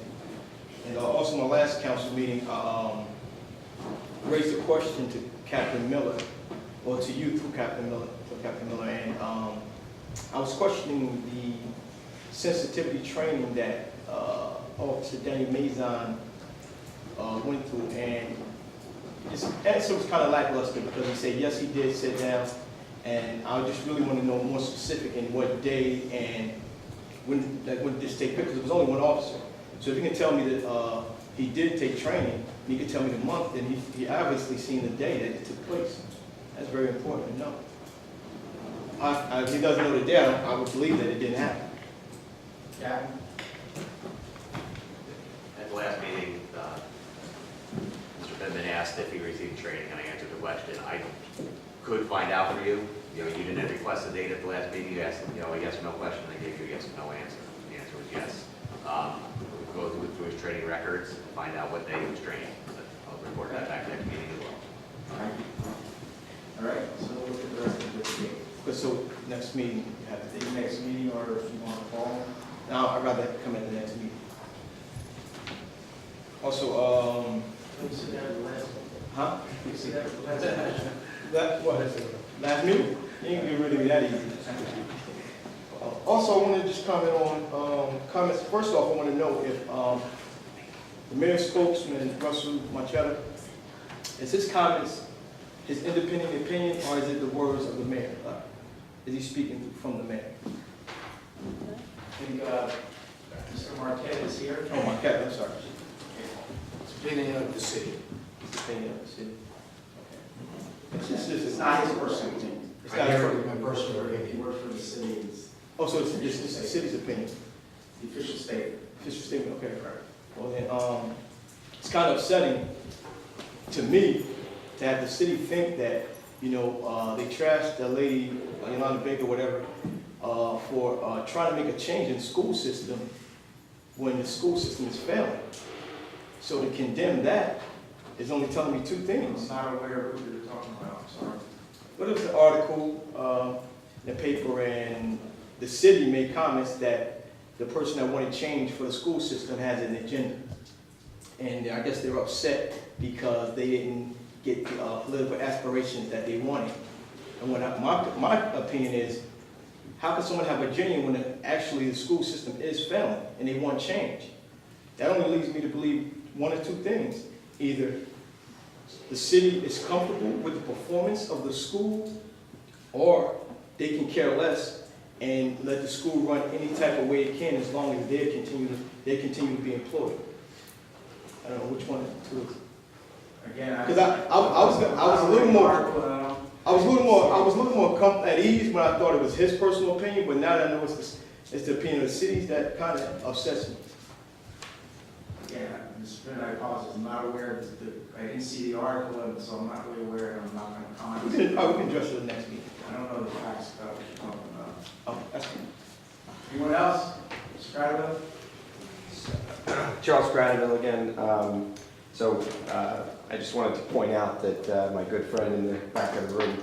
And also my last council meeting, raised a question to Captain Miller, or to you through Captain Miller, and I was questioning the sensitivity training that Officer Danny Mazon went through, and his answer was kind of lackluster because he said, yes, he did sit down, and I just really want to know more specific in what day and when did this take place, because it was only one officer. So if you can tell me that he did take training, and you can tell me the month, then he obviously seen the day that it took place. That's very important to know. If he doesn't know the day, I would believe that it didn't happen. Yeah. At the last meeting, Mr. Pittman asked if he received training, and I answered the question. I could find out for you. You know, you didn't request a date at the last meeting. You asked, a yes or no question. I gave you a yes or no answer. The answer was yes. We'll go through his training records and find out what day he was training. I'll report that back next meeting as well. All right, so we'll look at the rest of the date. But so next meeting, you have the The date. next meeting, or if you want to call. No, I'd rather come at the next meeting. Also, Can you see that last? huh? Can you see that last? Last meeting? You ain't get rid of me that easy. Also, I want to just comment on comments. First off, I want to know if the mayor's spokesman, Russell Machado, is his comments his independent opinion, or is it the words of the mayor? Is he speaking from the mayor? I think Mr. Marquette is here. Oh, Machado, I'm sorry. It's opinion of the city. His opinion of the city. Okay. It's not his personal opinion. It's I not hear his- it, my personal He opinion. works for the city, it's Oh, so it's the city's opinion. the official statement. Official statement, okay. Well then, it's kind of upsetting to me to have the city think that, they trashed the lady, Yolanda Baker, whatever, for trying to make a change in the school system when the school system is failing. So to condemn that is only telling me two I'm things. not aware of who you're talking about, I'm sorry. But it was an article in the paper, and the city made comments that the person that wanted change for the school system has an agenda. And I guess they're upset because they didn't get the political aspirations that they wanted. And my opinion is, how can someone have a agenda when actually the school system is failing and they want change? That only leads me to believe one or two things. Either the city is comfortable with the performance of the school, or they can care less and let the school run any type of way it can as long as they continue to be employed. I don't know which one of the two is. Again, Because I was a little more at ease when I thought it was his personal opinion, but now that I know it's the opinion of the cities, that kind of upsets me. Yeah, Mr. Bennett, I apologize, I'm not aware of I didn't see the article, and so I'm not really aware, and I'm not going to comment. We can address it in the next meeting. I don't know the facts about what you're talking about. Oh, that's fine. Anyone else? Mr. Stradiville? Charles Granville again. I just wanted to point out that my good friend in the back of the room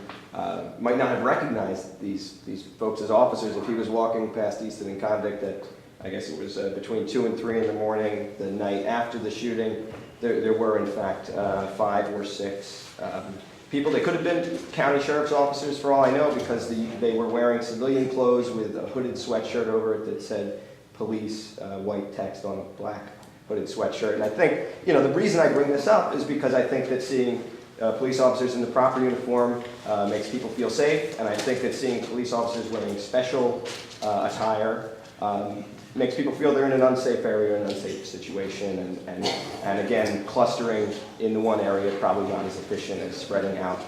might not have recognized these folks as officers if he was walking past Easton and Convict at I guess it was between 2 and 3 in the morning, the night after the shooting. There were, in fact, 5 or 6 people. They could have been county sheriff's officers for all I know, because they were wearing civilian clothes with a hooded sweatshirt over it that said police, white text on a black hooded sweatshirt. And I think, the reason I bring this up is because I think that seeing police officers in the proper uniform makes people feel safe, and I think that seeing police officers wearing special attire makes people feel they're in an unsafe area, an unsafe situation, and again, clustering in the one area probably not as efficient as spreading out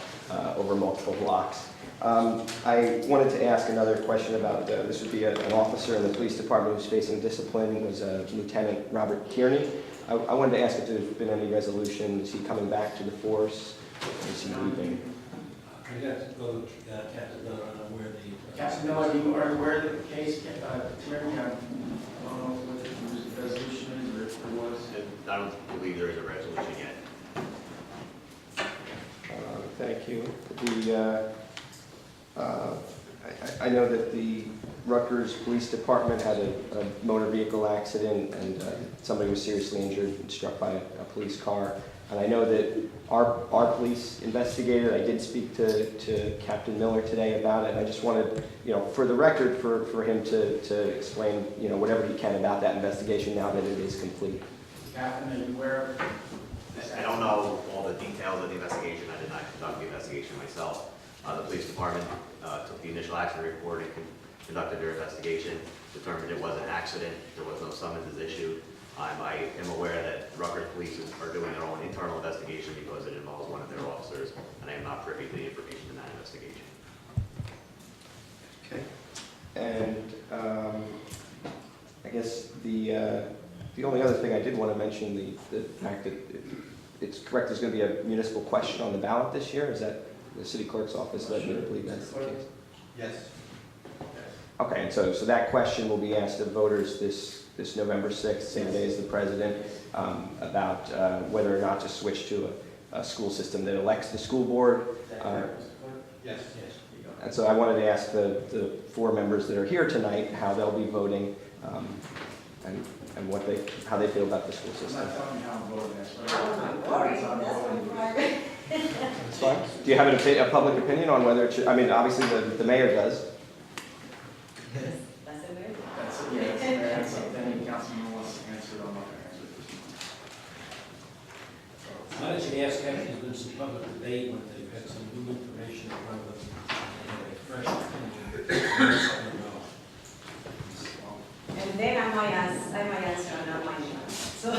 over multiple blocks. I wanted to ask another question about, this would be an officer in the police department who's facing discipline, was Lieutenant Robert Kearney. I wanted to ask if there's been any resolution. Is he coming back to the force? Or is he leaving? I got to go to Captain Miller on where the... Captain Miller, you are aware of the case, Attorney? I don't know what the resolution is, or if there was. I don't believe there is a resolution yet. Thank you. I know that the Rutgers Police Department had a motor vehicle accident, and somebody was seriously injured and struck by a police car. And I know that our police investigated. I did speak to Captain Miller today about it. And I just wanted, for the record, for him to explain, whatever he can about that investigation now that it is complete. Captain, are you aware of this? I don't know all the details of the investigation. I did not conduct the investigation myself. The police department took the initial accident report and conducted their investigation, determined it was an accident. There was no summonses issued. I am aware that Rutgers police are doing their own internal investigation because it involves one of their officers, and I am not privy to the information in that investigation. Okay. And I guess the only other thing I did want to mention, the fact that it's correct, there's going to be a municipal question on the ballot this year. Is that the city clerk's office led me to believe that's the case? Yes. Okay, and so that question will be asked of voters this November 6th, same day as the president, about whether or not to switch to a school system that elects the school board. Yes. And so I wanted to ask the 4 members that are here tonight how they'll be voting, and how they feel about the school I'm system. not telling you how I'm voting, that's It's fine. Do you have a public opinion on whether it should, obviously the mayor does. That's the way. That's something any councilman wants to answer, I'm not going to answer this. Why don't you ask after there's been some public debate, when they've had some new information in front of them, and a fresh opinion. And then I might answer, and I might not. So,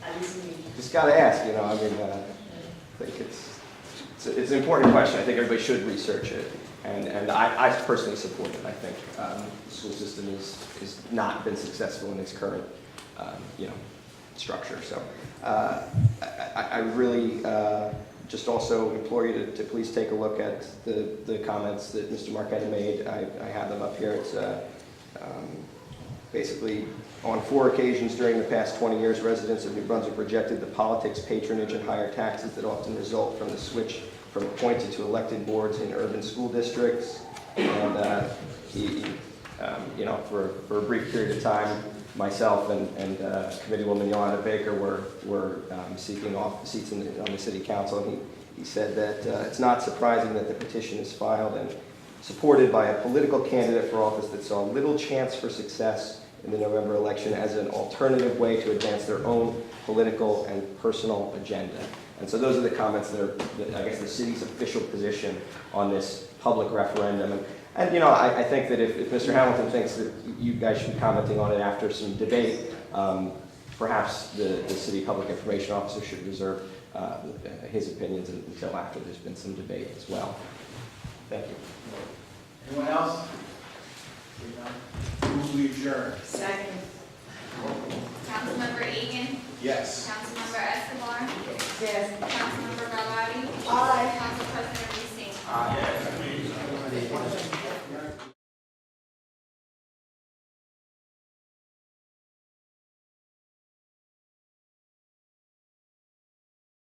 at least me. Just got to ask, I think it's an important question. I think everybody should research it, and I personally support it. I think the school system has not been successful in its current, structure. So I really just also implore you to please take a look at the comments that Mr. Marquetta made. I have them up here. It's basically, on 4 occasions during the past 20 years, residents of New Brunswick rejected the politics, patronage, and higher taxes that often result from the switch from appointed to elected boards in urban school districts. And for a brief period of time, myself and Committeewoman Yolanda Baker were seeking off seats on the city council. And he said that it's not surprising that the petition is filed and supported by a political candidate for office that saw little chance for success in the November election as an alternative way to advance their own political and personal agenda. And so those are the comments that are, I guess, the city's official position on this public referendum. And I think that if Mr. Hamilton thinks that you guys should be commenting on it after some debate, perhaps the city public information officer should reserve his opinions until after there's been some debate as well. Thank you. Anyone else? Move we adjourn. Second. Councilmember Egan. Yes. Councilmember Escobar. Yes. Councilmember Garlotti. Aye. Council President Reese. Aye.